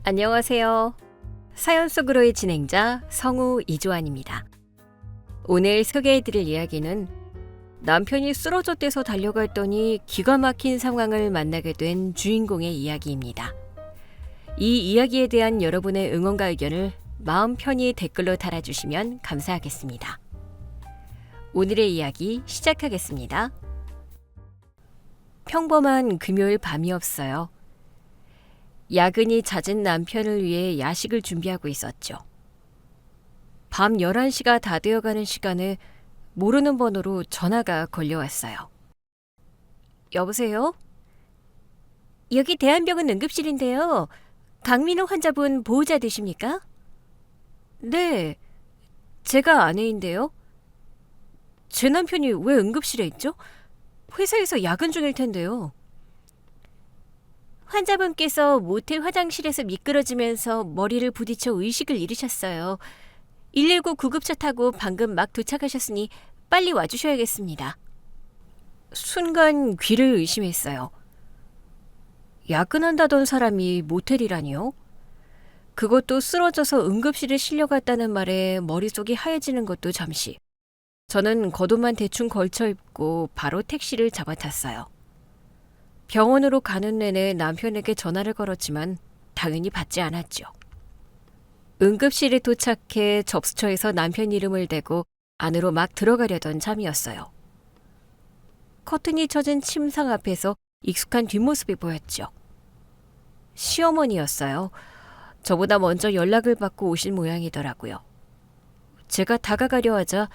안녕하세요. 사연 속으로의 진행자 성우 이조안입니다. 오늘 소개해드릴 이야기는 남편이 쓰러졌대서 달려갔더니 기가 막힌 상황을 만나게 된 주인공의 이야기입니다. 이 이야기에 대한 여러분의 응원과 의견을 마음 편히 댓글로 달아주시면 감사하겠습니다. 오늘의 이야기 시작하겠습니다. 평범한 금요일 밤이었어요. 야근이 잦은 남편을 위해 야식을 준비하고 있었죠. 밤 11시가 다 되어가는 시간에 모르는 번호로 전화가 걸려왔어요. 여보세요? 여기 대한병원 응급실인데요. 강민호 환자분 보호자 되십니까? 네, 제가 아내인데요. 제 남편이 왜 응급실에 있죠? 회사에서 야근 중일 텐데요. 환자분께서 모텔 화장실에서 미끄러지면서 머리를 부딪혀 의식을 잃으셨어요. 119 구급차 타고 방금 막 도착하셨으니 빨리 와주셔야겠습니다. 순간 귀를 의심했어요. 야근한다던 사람이 모텔이라니요? 그것도 쓰러져서 응급실에 실려갔다는 말에 머릿속이 하얘지는 것도 잠시. 저는 겉옷만 대충 걸쳐 입고 바로 택시를 잡아탔어요. 병원으로 가는 내내 남편에게 전화를 걸었지만 당연히 받지 않았죠. 응급실에 도착해 접수처에서 남편 이름을 대고 안으로 막 들어가려던 참이었어요. 커튼이 쳐진 침상 앞에서 익숙한 뒷모습이 보였죠. 시어머니였어요. 저보다 먼저 연락을 받고 오신 모양이더라고요. 제가 다가가려 하자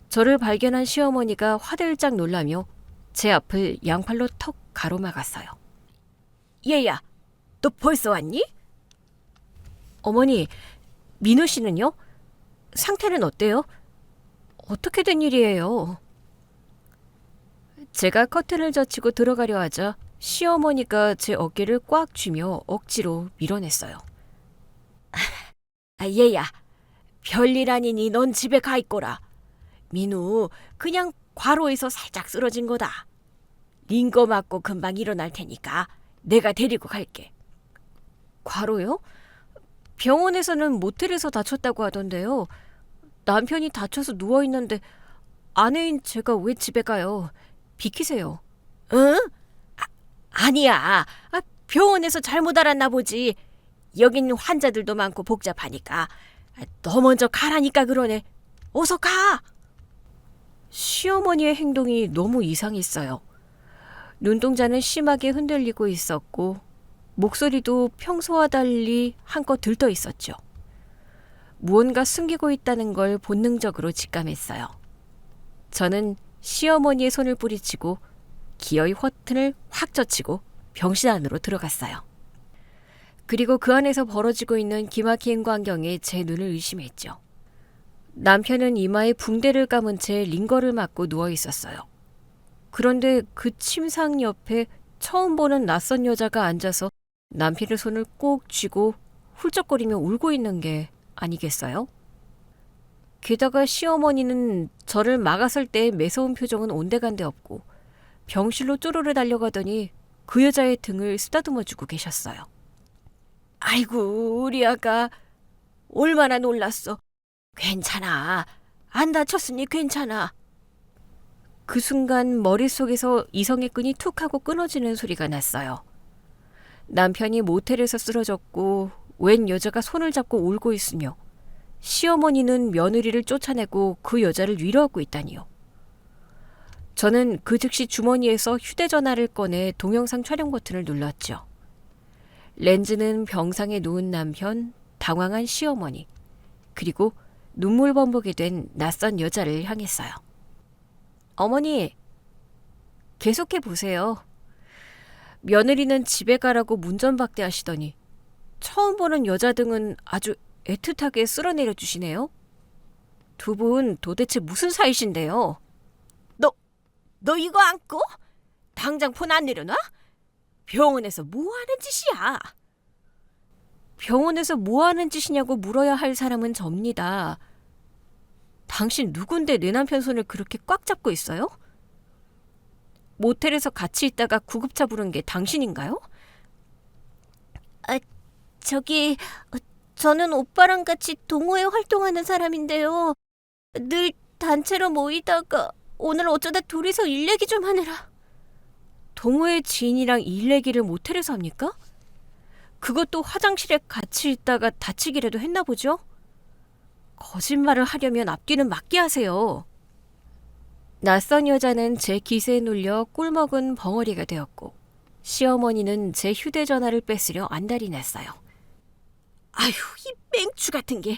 저를 발견한 시어머니가 화들짝 놀라며 제 앞을 양팔로 턱 가로막았어요. 얘야, 너 벌써 왔니? 어머니, 민우 씨는요? 상태는 어때요? 어떻게 된 일이에요? 제가 커튼을 젖히고 들어가려 하자 시어머니가 제 어깨를 꽉 쥐며 억지로 밀어냈어요. 얘야, 별일 아니니 넌 집에 가 있거라. 민우, 그냥 과로에서 살짝 쓰러진 거다. 링거 맞고 금방 일어날 테니까 내가 데리고 갈게. 과로요? 병원에서는 모텔에서 다쳤다고 하던데요. 남편이 다쳐서 누워있는데 아내인 제가 왜 집에 가요? 비키세요. 응? 아니야. 병원에서 잘못 알았나 보지. 여긴 환자들도 많고 복잡하니까. 너 먼저 가라니까 그러네. 어서 가! 시어머니의 행동이 너무 이상했어요. 눈동자는 심하게 흔들리고 있었고 목소리도 평소와 달리 한껏 들떠 있었죠. 무언가 숨기고 있다는 걸 본능적으로 직감했어요. 저는 시어머니의 손을 뿌리치고 기어이 커튼을 확 젖히고 병실 안으로 들어갔어요. 그리고 그 안에서 벌어지고 있는 기막힌 광경에 제 눈을 의심했죠. 남편은 이마에 붕대를 감은 채 링거를 맞고 누워 있었어요. 그런데 그 침상 옆에 처음 보는 낯선 여자가 앉아서 남편의 손을 꼭 쥐고 훌쩍거리며 울고 있는 게 아니겠어요? 게다가 시어머니는 저를 막았을 때의 매서운 표정은 온데간데 없고 병실로 쪼르르 달려가더니 그 여자의 등을 쓰다듬어주고 계셨어요. 아이고, 우리 아가 얼마나 놀랐어. 괜찮아. 안 다쳤으니 괜찮아. 그 순간 머릿속에서 이성의 끈이 툭 하고 끊어지는 소리가 났어요. 남편이 모텔에서 쓰러졌고 웬 여자가 손을 잡고 울고 있으며 시어머니는 며느리를 쫓아내고 그 여자를 위로하고 있다니요. 저는 그 즉시 주머니에서 휴대전화를 꺼내 동영상 촬영 버튼을 눌렀죠. 렌즈는 병상에 누운 남편, 당황한 시어머니, 그리고 눈물 범벅이 된 낯선 여자를 향했어요. 어머니, 계속해 보세요. 며느리는 집에 가라고 문전박대하시더니 처음 보는 여자 등은 아주 애틋하게 쓸어내려 주시네요. 두 분 도대체 무슨 사이신데요? 너 이거 안고? 당장 폰 안 내려놔? 병원에서 뭐 하는 짓이야? 병원에서 뭐 하는 짓이냐고 물어야 할 사람은 접니다. 당신 누군데 내 남편 손을 그렇게 꽉 잡고 있어요? 모텔에서 같이 있다가 구급차 부른 게 당신인가요? 저기, 저는 오빠랑 같이 동호회 활동하는 사람인데요. 늘 단체로 모이다가 오늘 어쩌다 둘이서 일 얘기 좀 하느라. 동호회 지인이랑 일 얘기를 모텔에서 합니까? 그것도 화장실에 같이 있다가 다치기라도 했나 보죠? 거짓말을 하려면 앞뒤는 맞게 하세요. 낯선 여자는 제 기세에 눌려 꿀먹은 벙어리가 되었고 시어머니는 제 휴대전화를 뺏으려 안달이 났어요. 아휴, 이 맹추 같은 게.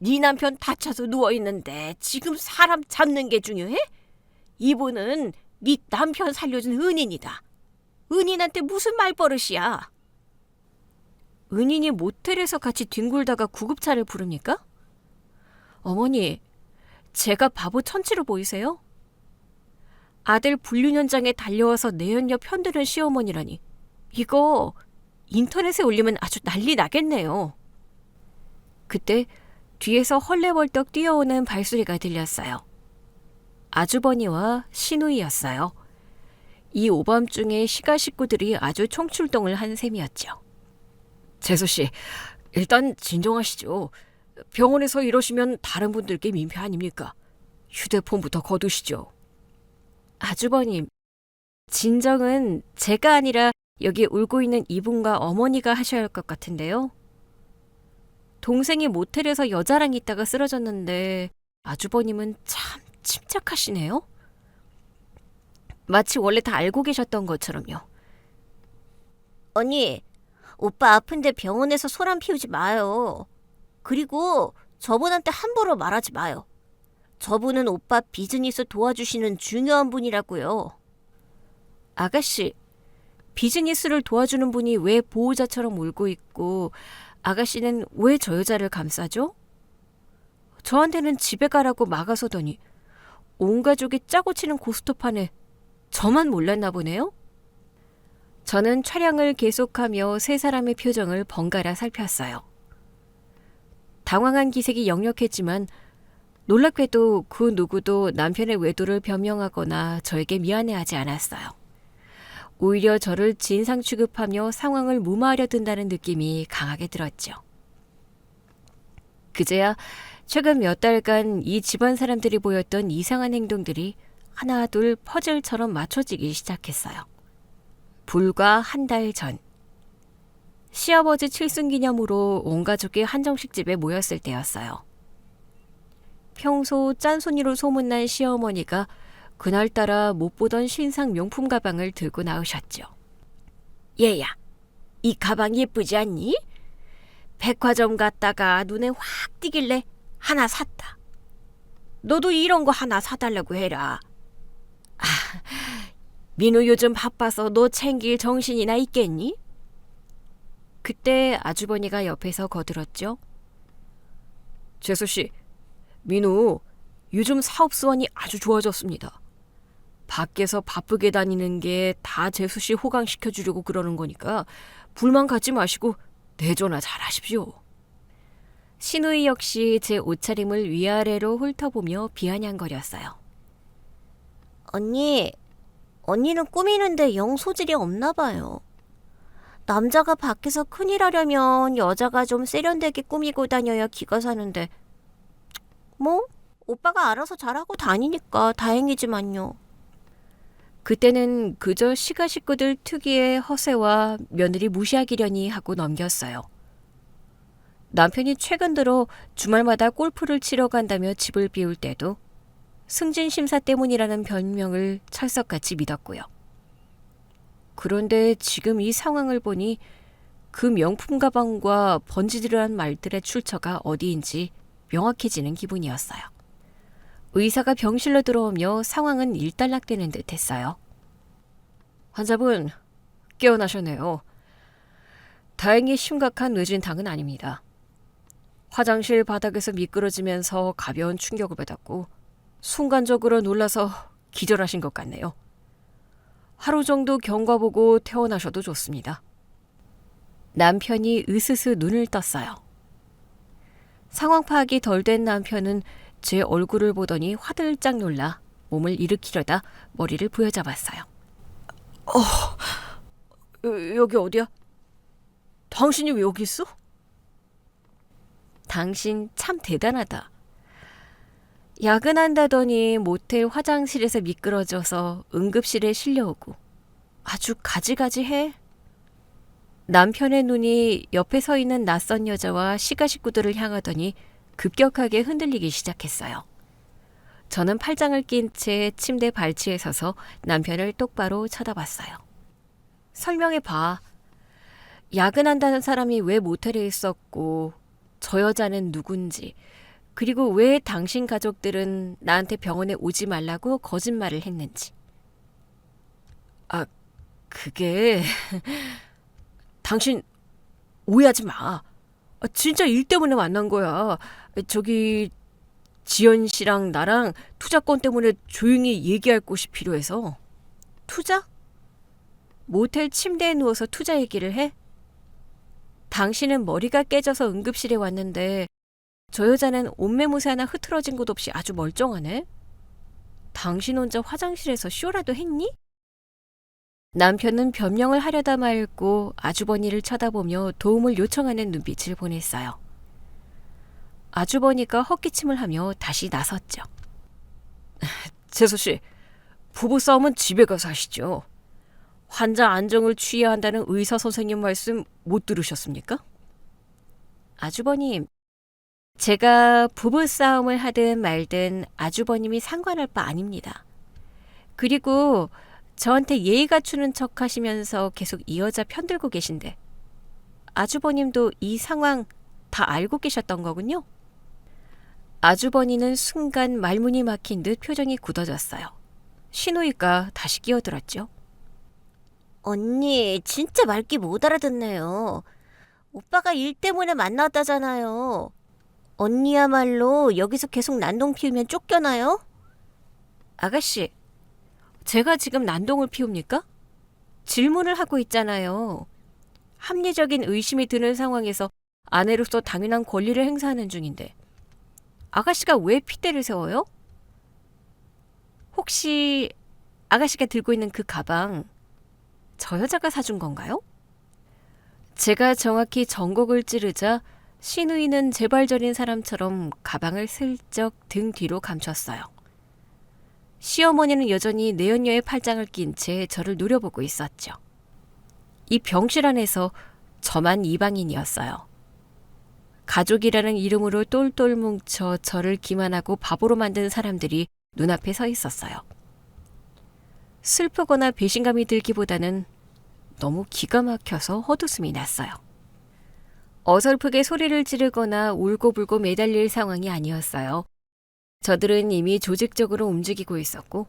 네 남편 다쳐서 누워있는데 지금 사람 잡는 게 중요해? 이분은 네 남편 살려준 은인이다. 은인한테 무슨 말버릇이야? 은인이 모텔에서 같이 뒹굴다가 구급차를 부릅니까? 어머니, 제가 바보 천치로 보이세요? 아들 불륜 현장에 달려와서 내연녀 편드는 시어머니라니. 이거 인터넷에 올리면 아주 난리 나겠네요. 그때 뒤에서 헐레벌떡 뛰어오는 발소리가 들렸어요. 아주버니와 시누이였어요. 이 오밤중에 시가 식구들이 아주 총출동을 한 셈이었죠. 재수씨, 일단 진정하시죠. 병원에서 이러시면 다른 분들께 민폐 아닙니까? 휴대폰부터 거두시죠. 아주버님, 진정은 제가 아니라 여기 울고 있는 이분과 어머니가 하셔야 할 것 같은데요. 동생이 모텔에서 여자랑 있다가 쓰러졌는데 아주버님은 참 침착하시네요. 마치 원래 다 알고 계셨던 것처럼요. 언니, 오빠 아픈데 병원에서 소란 피우지 마요. 그리고 저분한테 함부로 말하지 마요. 저분은 오빠 비즈니스 도와주시는 중요한 분이라고요. 아가씨, 비즈니스를 도와주는 분이 왜 보호자처럼 울고 있고 아가씨는 왜 저 여자를 감싸죠? 저한테는 집에 가라고 막아서더니 온 가족이 짜고 치는 고스톱판에 저만 몰랐나 보네요? 저는 촬영을 계속하며 세 사람의 표정을 번갈아 살폈어요. 당황한 기색이 역력했지만 놀랍게도 그 누구도 남편의 외도를 변명하거나 저에게 미안해하지 않았어요. 오히려 저를 진상 취급하며 상황을 무마하려 든다는 느낌이 강하게 들었죠. 그제야 최근 몇 달간 이 집안 사람들이 보였던 이상한 행동들이 하나 둘 퍼즐처럼 맞춰지기 시작했어요. 불과 한 달 전, 시아버지 칠순기념으로 온 가족이 한정식집에 모였을 때였어요. 평소 짠손이로 소문난 시어머니가 그날따라 못 보던 신상 명품 가방을 들고 나오셨죠. 얘야, 이 가방 예쁘지 않니? 백화점 갔다가 눈에 확 띄길래 하나 샀다. 너도 이런 거 하나 사달라고 해라. 아, 민우 요즘 바빠서 너 챙길 정신이나 있겠니? 그때 아주버니가 옆에서 거들었죠. 재수씨, 민우 요즘 사업 수완이 아주 좋아졌습니다. 밖에서 바쁘게 다니는 게 다 재수씨 호강시켜주려고 그러는 거니까 불만 갖지 마시고 내조나 잘하십시오. 시누이 역시 제 옷차림을 위아래로 훑어보며 비아냥거렸어요. 언니는 꾸미는데 영 소질이 없나 봐요. 남자가 밖에서 큰일 하려면 여자가 좀 세련되게 꾸미고 다녀야 기가 사는데 뭐 오빠가 알아서 잘하고 다니니까 다행이지만요. 그때는 그저 시가 식구들 특유의 허세와 며느리 무시하기려니 하고 넘겼어요. 남편이 최근 들어 주말마다 골프를 치러 간다며 집을 비울 때도 승진 심사 때문이라는 변명을 철석같이 믿었고요. 그런데 지금 이 상황을 보니 그 명품 가방과 번지르르한 말들의 출처가 어디인지 명확해지는 기분이었어요. 의사가 병실로 들어오며 상황은 일단락되는 듯 했어요. 환자분, 깨어나셨네요. 다행히 심각한 뇌진탕은 아닙니다. 화장실 바닥에서 미끄러지면서 가벼운 충격을 받았고 순간적으로 놀라서 기절하신 것 같네요. 하루 정도 경과보고 퇴원하셔도 좋습니다. 남편이 으스스 눈을 떴어요. 상황 파악이 덜 된 남편은 제 얼굴을 보더니 화들짝 놀라 몸을 일으키려다 머리를 부여잡았어요. 여기 어디야? 당신이 왜 여기 있어? 당신 참 대단하다. 야근한다더니 모텔 화장실에서 미끄러져서 응급실에 실려오고 아주 가지가지해. 남편의 눈이 옆에 서 있는 낯선 여자와 시가 식구들을 향하더니 급격하게 흔들리기 시작했어요. 저는 팔짱을 낀 채 침대 발치에 서서 남편을 똑바로 쳐다봤어요. 설명해봐. 야근한다는 사람이 왜 모텔에 있었고 저 여자는 누군지, 그리고 왜 당신 가족들은 나한테 병원에 오지 말라고 거짓말을 했는지. 아, 그게... 당신 오해하지 마. 진짜 일 때문에 만난 거야. 저기 지연 씨랑 나랑 투자권 때문에 조용히 얘기할 곳이 필요해서. 투자? 모텔 침대에 누워서 투자 얘기를 해? 당신은 머리가 깨져서 응급실에 왔는데 저 여자는 옷매무새 하나 흐트러진 곳 없이 아주 멀쩡하네. 당신 혼자 화장실에서 쇼라도 했니? 남편은 변명을 하려다 말고 아주버니를 쳐다보며 도움을 요청하는 눈빛을 보냈어요. 아주버니가 헛기침을 하며 다시 나섰죠. 재수 씨, 부부싸움은 집에 가서 하시죠. 환자 안정을 취해야 한다는 의사 선생님 말씀 못 들으셨습니까? 아주버님, 제가 부부싸움을 하든 말든 아주버님이 상관할 바 아닙니다. 그리고 저한테 예의 갖추는 척 하시면서 계속 이 여자 편들고 계신데 아주버님도 이 상황 다 알고 계셨던 거군요? 아주버니는 순간 말문이 막힌 듯 표정이 굳어졌어요. 신우이가 다시 끼어들었죠. 언니, 진짜 말귀 못 알아듣네요. 오빠가 일 때문에 만났다잖아요. 언니야말로 여기서 계속 난동 피우면 쫓겨나요? 아가씨, 제가 지금 난동을 피웁니까? 질문을 하고 있잖아요. 합리적인 의심이 드는 상황에서 아내로서 당연한 권리를 행사하는 중인데 아가씨가 왜 핏대를 세워요? 혹시 아가씨가 들고 있는 그 가방 저 여자가 사준 건가요? 제가 정확히 전곡을 찌르자 신우이는 재발절인 사람처럼 가방을 슬쩍 등 뒤로 감췄어요. 시어머니는 여전히 내연녀의 팔짱을 낀 채 저를 노려보고 있었죠. 이 병실 안에서 저만 이방인이었어요. 가족이라는 이름으로 똘똘 뭉쳐 저를 기만하고 바보로 만든 사람들이 눈앞에 서 있었어요. 슬프거나 배신감이 들기보다는 너무 기가 막혀서 헛웃음이 났어요. 어설프게 소리를 지르거나 울고불고 매달릴 상황이 아니었어요. 저들은 이미 조직적으로 움직이고 있었고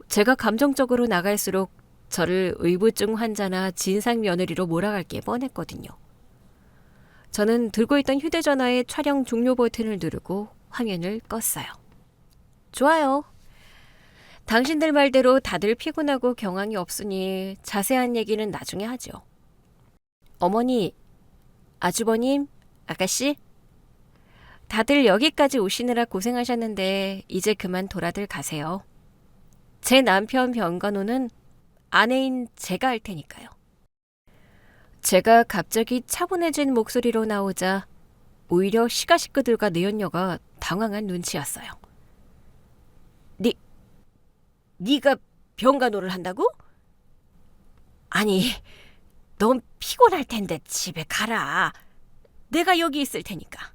제가 감정적으로 나갈수록 저를 의부증 환자나 진상 며느리로 몰아갈 게 뻔했거든요. 저는 들고 있던 휴대전화의 촬영 종료 버튼을 누르고 화면을 껐어요. 좋아요. 당신들 말대로 다들 피곤하고 경황이 없으니 자세한 얘기는 나중에 하죠. 어머니, 아주버님, 아가씨, 다들 여기까지 오시느라 고생하셨는데 이제 그만 돌아들 가세요. 제 남편 병간호는 아내인 제가 할 테니까요. 제가 갑자기 차분해진 목소리로 나오자 오히려 시가 식구들과 내연녀가 당황한 눈치였어요. 네가 병간호를 한다고? 아니, 넌 피곤할 텐데 집에 가라. 내가 여기 있을 테니까.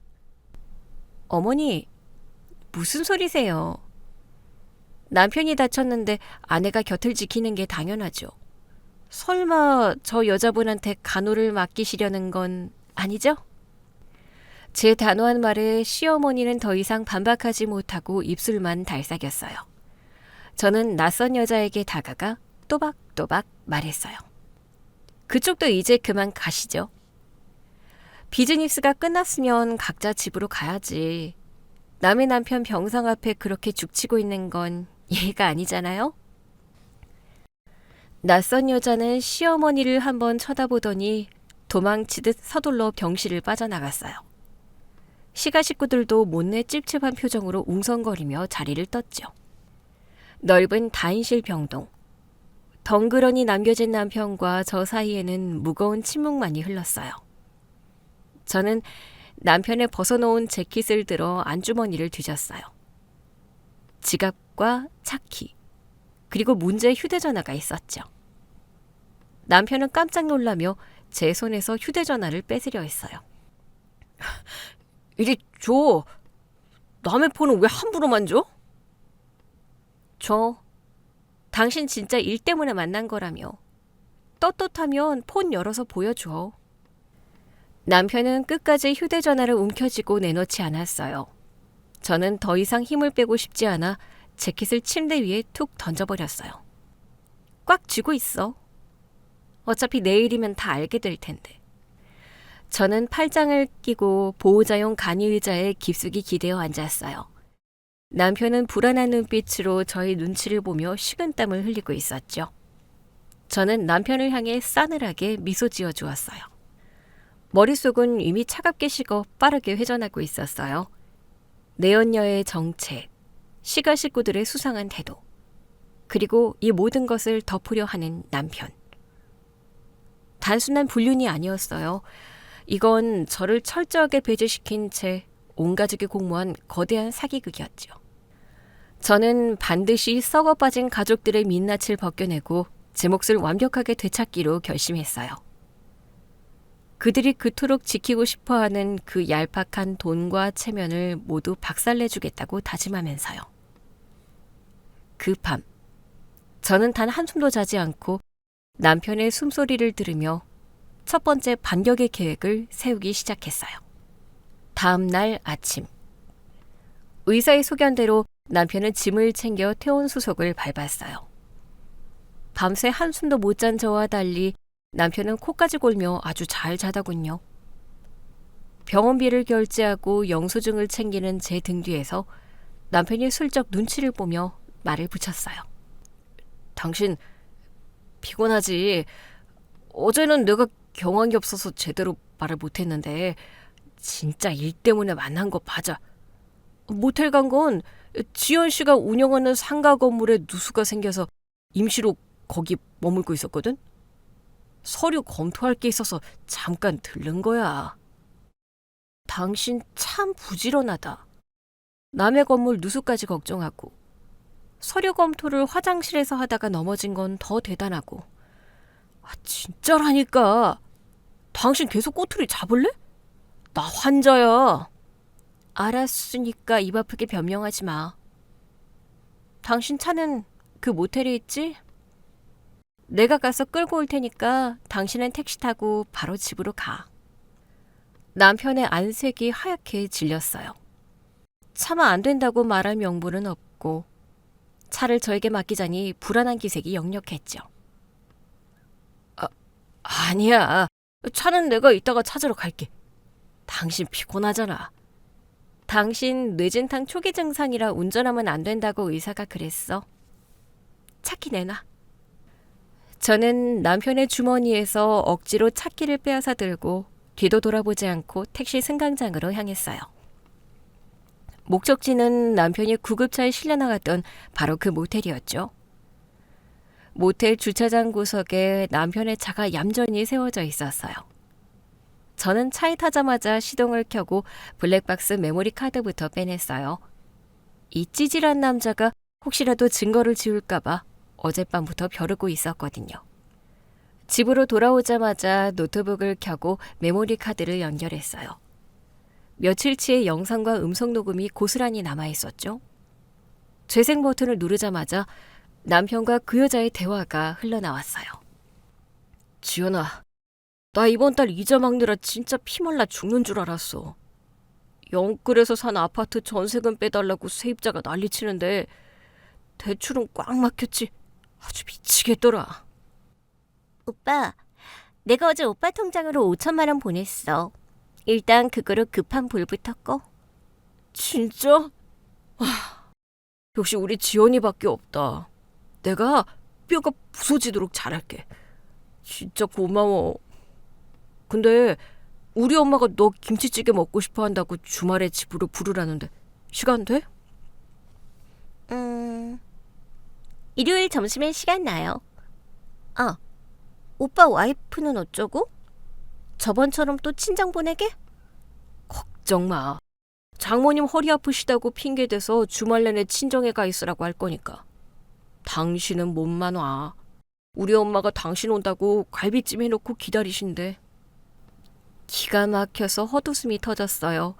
어머니, 무슨 소리세요? 남편이 다쳤는데 아내가 곁을 지키는 게 당연하죠. 설마 저 여자분한테 간호를 맡기시려는 건 아니죠? 제 단호한 말에 시어머니는 더 이상 반박하지 못하고 입술만 달싹였어요. 저는 낯선 여자에게 다가가 또박또박 말했어요. 그쪽도 이제 그만 가시죠. 비즈니스가 끝났으면 각자 집으로 가야지. 남의 남편 병상 앞에 그렇게 죽치고 있는 건 예의가 아니잖아요? 낯선 여자는 시어머니를 한번 쳐다보더니 도망치듯 서둘러 병실을 빠져나갔어요. 시가 식구들도 못내 찝찝한 표정으로 웅성거리며 자리를 떴죠. 넓은 다인실 병동. 덩그러니 남겨진 남편과 저 사이에는 무거운 침묵만이 흘렀어요. 저는 남편의 벗어놓은 재킷을 들어 안주머니를 뒤졌어요. 지갑과 차키, 그리고 문제의 휴대전화가 있었죠. 남편은 깜짝 놀라며 제 손에서 휴대전화를 뺏으려 했어요. 이리 줘. 남의 폰은 왜 함부로만 줘? 당신 진짜 일 때문에 만난 거라며. 떳떳하면 폰 열어서 보여줘. 남편은 끝까지 휴대전화를 움켜쥐고 내놓지 않았어요. 저는 더 이상 힘을 빼고 싶지 않아 재킷을 침대 위에 툭 던져버렸어요. 꽉 쥐고 있어. 어차피 내일이면 다 알게 될 텐데. 저는 팔짱을 끼고 보호자용 간이의자에 깊숙이 기대어 앉았어요. 남편은 불안한 눈빛으로 저희 눈치를 보며 식은땀을 흘리고 있었죠. 저는 남편을 향해 싸늘하게 미소 지어 주었어요. 머릿속은 이미 차갑게 식어 빠르게 회전하고 있었어요. 내연녀의 정체, 시가 식구들의 수상한 태도, 그리고 이 모든 것을 덮으려 하는 남편. 단순한 불륜이 아니었어요. 이건 저를 철저하게 배제시킨 채 온 가족이 공모한 거대한 사기극이었죠. 저는 반드시 썩어 빠진 가족들의 민낯을 벗겨내고 제 몫을 완벽하게 되찾기로 결심했어요. 그들이 그토록 지키고 싶어하는 그 얄팍한 돈과 체면을 모두 박살내주겠다고 다짐하면서요. 그 밤, 저는 단 한숨도 자지 않고 남편의 숨소리를 들으며 첫 번째 반격의 계획을 세우기 시작했어요. 다음 날 아침, 의사의 소견대로 남편은 짐을 챙겨 태온 수속을 밟았어요. 밤새 한숨도 못 잔 저와 달리 남편은 코까지 골며 아주 잘 자더군요. 병원비를 결제하고 영수증을 챙기는 제 등 뒤에서 남편이 슬쩍 눈치를 보며 말을 붙였어요. 당신 피곤하지? 어제는 내가 경황이 없어서 제대로 말을 못했는데 진짜 일 때문에 만난 거 맞아. 모텔 간 건 지연 씨가 운영하는 상가 건물에 누수가 생겨서 임시로 거기 머물고 있었거든? 서류 검토할 게 있어서 잠깐 들른 거야. 당신 참 부지런하다. 남의 건물 누수까지 걱정하고 서류 검토를 화장실에서 하다가 넘어진 건 더 대단하고. 진짜라니까. 당신 계속 꼬투리 잡을래? 나 환자야. 알았으니까 입 아프게 변명하지 마. 당신 차는 그 모텔에 있지? 내가 가서 끌고 올 테니까 당신은 택시 타고 바로 집으로 가. 남편의 안색이 하얗게 질렸어요. 차마 안 된다고 말할 명분은 없고 차를 저에게 맡기자니 불안한 기색이 역력했죠. 아니야. 차는 내가 이따가 찾으러 갈게. 당신 피곤하잖아. 당신 뇌진탕 초기 증상이라 운전하면 안 된다고 의사가 그랬어. 차키 내놔. 저는 남편의 주머니에서 억지로 차키를 빼앗아 들고 뒤도 돌아보지 않고 택시 승강장으로 향했어요. 목적지는 남편이 구급차에 실려 나갔던 바로 그 모텔이었죠. 모텔 주차장 구석에 남편의 차가 얌전히 세워져 있었어요. 저는 차에 타자마자 시동을 켜고 블랙박스 메모리 카드부터 빼냈어요. 이 찌질한 남자가 혹시라도 증거를 지울까봐 어젯밤부터 벼르고 있었거든요. 집으로 돌아오자마자 노트북을 켜고 메모리 카드를 연결했어요. 며칠치의 영상과 음성 녹음이 고스란히 남아있었죠. 재생 버튼을 누르자마자 남편과 그 여자의 대화가 흘러나왔어요. 지연아, 나 이번 달 이자 막느라 진짜 피말라 죽는 줄 알았어. 영끌에서 산 아파트 전세금 빼달라고 세입자가 난리치는데 대출은 꽉 막혔지. 아주 미치겠더라. 오빠, 내가 어제 오빠 통장으로 5천만 원 보냈어. 일단 그거로 급한 불부터 꺼. 진짜? 역시 우리 지연이밖에 없다. 내가 뼈가 부서지도록 잘할게. 진짜 고마워. 근데 우리 엄마가 너 김치찌개 먹고 싶어 한다고 주말에 집으로 부르라는데 시간 돼? 일요일 점심에 시간 나요. 오빠 와이프는 어쩌고? 저번처럼 또 친정 보내게? 걱정 마. 장모님 허리 아프시다고 핑계대서 주말 내내 친정에 가 있으라고 할 거니까. 당신은 몸만 와. 우리 엄마가 당신 온다고 갈비찜 해놓고 기다리신대. 기가 막혀서 헛웃음이 터졌어요.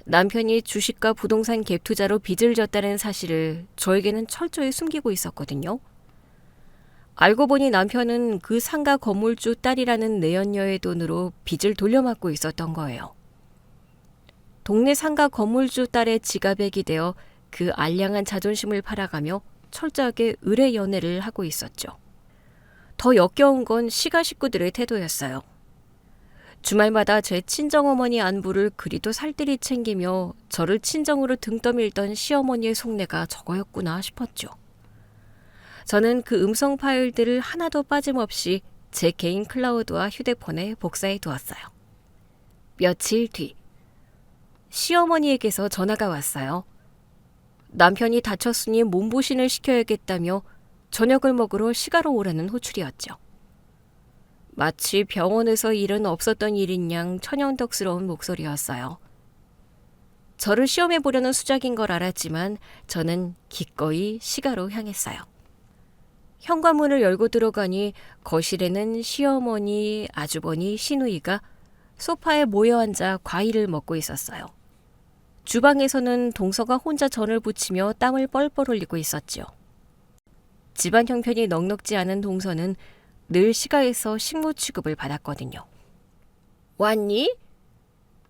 남편이 주식과 부동산 갭 투자로 빚을 졌다는 사실을 저에게는 철저히 숨기고 있었거든요. 알고 보니 남편은 그 상가 건물주 딸이라는 내연녀의 돈으로 빚을 돌려막고 있었던 거예요. 동네 상가 건물주 딸의 지갑에 기대어 그 알량한 자존심을 팔아가며 철저하게 의뢰 연애를 하고 있었죠. 더 역겨운 건 시가 식구들의 태도였어요. 주말마다 제 친정어머니 안부를 그리도 살뜰히 챙기며 저를 친정으로 등 떠밀던 시어머니의 속내가 저거였구나 싶었죠. 저는 그 음성 파일들을 하나도 빠짐없이 제 개인 클라우드와 휴대폰에 복사해 두었어요. 며칠 뒤 시어머니에게서 전화가 왔어요. 남편이 다쳤으니 몸보신을 시켜야겠다며 저녁을 먹으러 시가로 오라는 호출이었죠. 마치 병원에서 일은 없었던 일인 양 천연덕스러운 목소리였어요. 저를 시험해 보려는 수작인 걸 알았지만 저는 기꺼이 시가로 향했어요. 현관문을 열고 들어가니 거실에는 시어머니, 아주버니, 시누이가 소파에 모여 앉아 과일을 먹고 있었어요. 주방에서는 동서가 혼자 전을 부치며 땀을 뻘뻘 흘리고 있었죠. 집안 형편이 넉넉지 않은 동서는 늘 시가에서 식모 취급을 받았거든요. 왔니?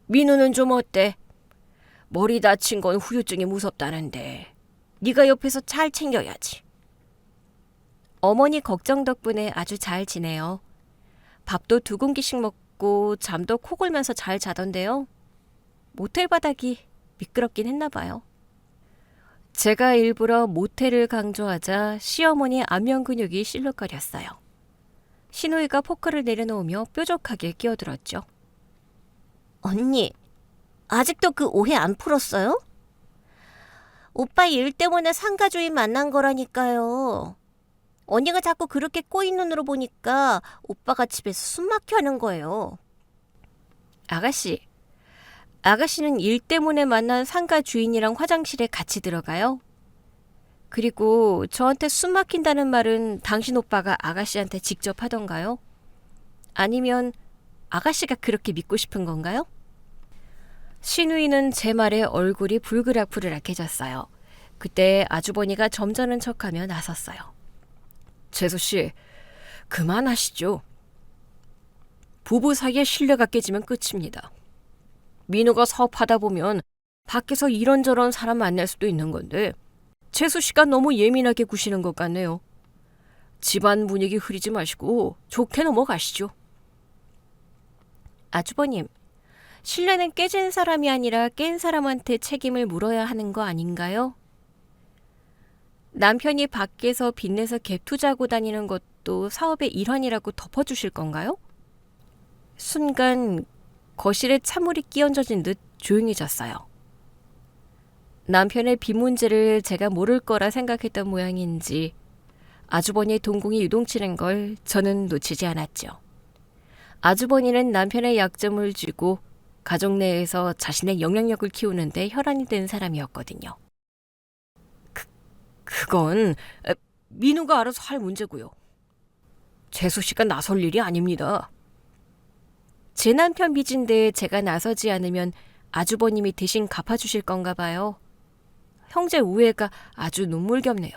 민우는 좀 어때? 머리 다친 건 후유증이 무섭다는데 네가 옆에서 잘 챙겨야지. 어머니 걱정 덕분에 아주 잘 지내요. 밥도 2공기씩 먹고 잠도 코 골면서 잘 자던데요. 모텔 바닥이 미끄럽긴 했나 봐요. 제가 일부러 모텔을 강조하자 시어머니 안면 근육이 실룩거렸어요. 시누이가 포크를 내려놓으며 뾰족하게 끼어들었죠. 언니, 아직도 그 오해 안 풀었어요? 오빠 일 때문에 상가 주인 만난 거라니까요. 언니가 자꾸 그렇게 꼬인 눈으로 보니까 오빠가 집에서 숨막혀 하는 거예요. 아가씨는 일 때문에 만난 상가 주인이랑 화장실에 같이 들어가요? 그리고 저한테 숨 막힌다는 말은 당신 오빠가 아가씨한테 직접 하던가요? 아니면 아가씨가 그렇게 믿고 싶은 건가요? 시누이는 제 말에 얼굴이 불그락불그락해졌어요. 그때 아주버니가 점잖은 척하며 나섰어요. 재수씨, 그만하시죠. 부부 사이에 신뢰가 깨지면 끝입니다. 민우가 사업하다 보면 밖에서 이런저런 사람 만날 수도 있는 건데 재수씨가 너무 예민하게 구시는 것 같네요. 집안 분위기 흐리지 마시고 좋게 넘어가시죠. 아주버님, 신뢰는 깨진 사람이 아니라 깬 사람한테 책임을 물어야 하는 거 아닌가요? 남편이 밖에서 빚내서 갭 투자하고 다니는 것도 사업의 일환이라고 덮어주실 건가요? 순간 거실에 찬물이 끼얹어진 듯 조용해졌어요. 남편의 빚 문제를 제가 모를 거라 생각했던 모양인지 아주버니의 동공이 유동치는 걸 저는 놓치지 않았죠. 아주버니는 남편의 약점을 쥐고 가족 내에서 자신의 영향력을 키우는데 혈안이 된 사람이었거든요. 그건 민우가 알아서 할 문제고요. 재수씨가 나설 일이 아닙니다. 제 남편 빚인데 제가 나서지 않으면 아주버님이 대신 갚아주실 건가 봐요. 형제 우애가 아주 눈물겹네요.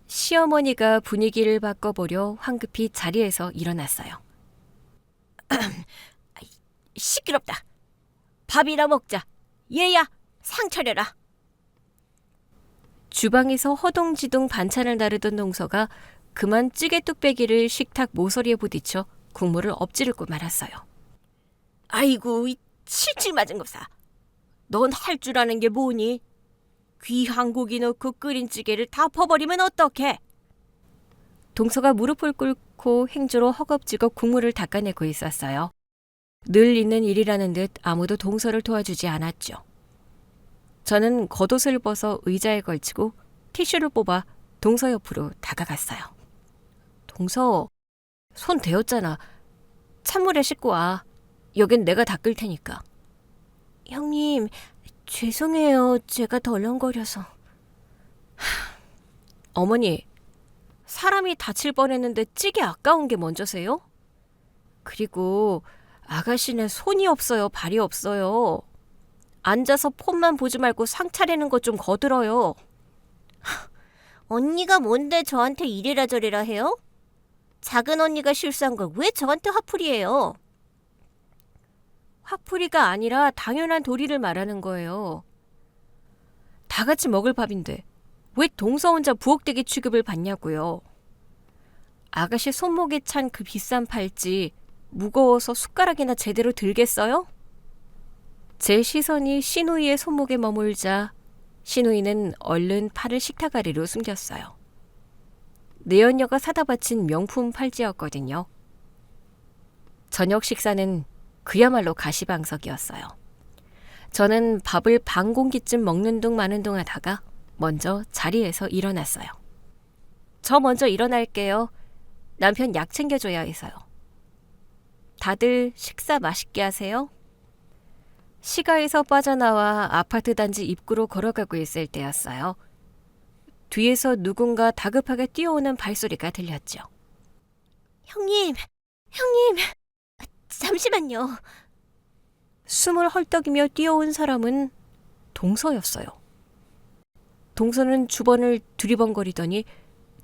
시어머니가 분위기를 바꿔보려 황급히 자리에서 일어났어요. 시끄럽다. 밥이나 먹자. 얘야, 상 차려라. 주방에서 허둥지둥 반찬을 나르던 동서가 그만 찌개 뚝배기를 식탁 모서리에 부딪혀 국물을 엎지르고 말았어요. 아이고, 이 칠칠 맞은 거사. 넌 할 줄 아는 게 뭐니? 귀한 고기 넣고 끓인 찌개를 다 퍼버리면 어떡해? 동서가 무릎을 꿇고 행주로 허겁지겁 국물을 닦아내고 있었어요. 늘 있는 일이라는 듯 아무도 동서를 도와주지 않았죠. 저는 겉옷을 벗어 의자에 걸치고 티슈를 뽑아 동서 옆으로 다가갔어요. 동서, 손 데웠잖아. 찬물에 씻고 와. 여긴 내가 닦을 테니까. 형님, 죄송해요. 제가 덜렁거려서. 어머니, 사람이 다칠 뻔했는데 찌개 아까운 게 먼저세요? 그리고 아가씨는 손이 없어요, 발이 없어요. 앉아서 폰만 보지 말고 상 차리는 것 좀 거들어요. 언니가 뭔데 저한테 이래라 저래라 해요? 작은 언니가 실수한 걸 왜 저한테 화풀이해요? 화풀이가 아니라 당연한 도리를 말하는 거예요. 다 같이 먹을 밥인데 왜 동서 혼자 부엌대기 취급을 받냐고요. 아가씨 손목에 찬 그 비싼 팔찌 무거워서 숟가락이나 제대로 들겠어요? 제 시선이 시누이의 손목에 머물자 시누이는 얼른 팔을 식탁아래로 숨겼어요. 내연녀가 사다 바친 명품 팔찌였거든요. 저녁 식사는 그야말로 가시방석이었어요. 저는 밥을 반 공기쯤 먹는 둥 마는 둥 하다가 먼저 자리에서 일어났어요. 저 먼저 일어날게요. 남편 약 챙겨줘야 해서요. 다들 식사 맛있게 하세요. 시가에서 빠져나와 아파트 단지 입구로 걸어가고 있을 때였어요. 뒤에서 누군가 다급하게 뛰어오는 발소리가 들렸죠. 형님, 잠시만요. 숨을 헐떡이며 뛰어온 사람은 동서였어요. 동서는 주번을 두리번거리더니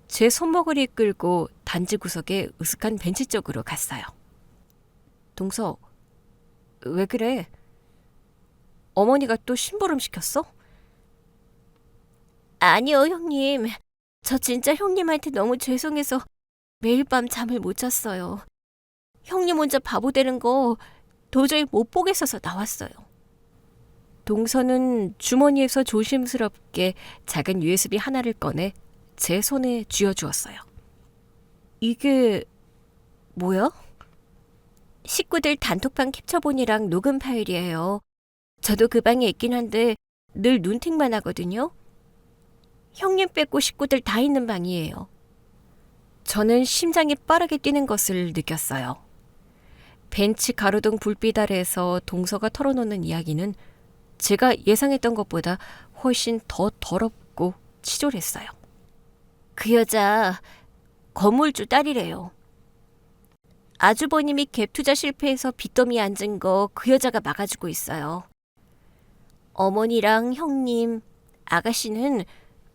제 손목을 이끌고 단지 구석에 으슥한 벤치 쪽으로 갔어요. 동서, 왜 그래? 어머니가 또 심부름 시켰어? 아니요, 형님. 저 진짜 형님한테 너무 죄송해서 매일 밤 잠을 못 잤어요. 형님 혼자 바보 되는 거 도저히 못 보겠어서 나왔어요. 동서는 주머니에서 조심스럽게 작은 USB 하나를 꺼내 제 손에 쥐어주었어요. 이게 뭐야? 식구들 단톡방 캡처본이랑 녹음 파일이에요. 저도 그 방에 있긴 한데 늘 눈팅만 하거든요. 형님 빼고 식구들 다 있는 방이에요. 저는 심장이 빠르게 뛰는 것을 느꼈어요. 벤치 가로등 불빛 아래에서 동서가 털어놓는 이야기는 제가 예상했던 것보다 훨씬 더 더럽고 치졸했어요. 그 여자 건물주 딸이래요. 아주버님이 갭 투자 실패해서 빚더미에 앉은 거 그 여자가 막아주고 있어요. 어머니랑 형님, 아가씨는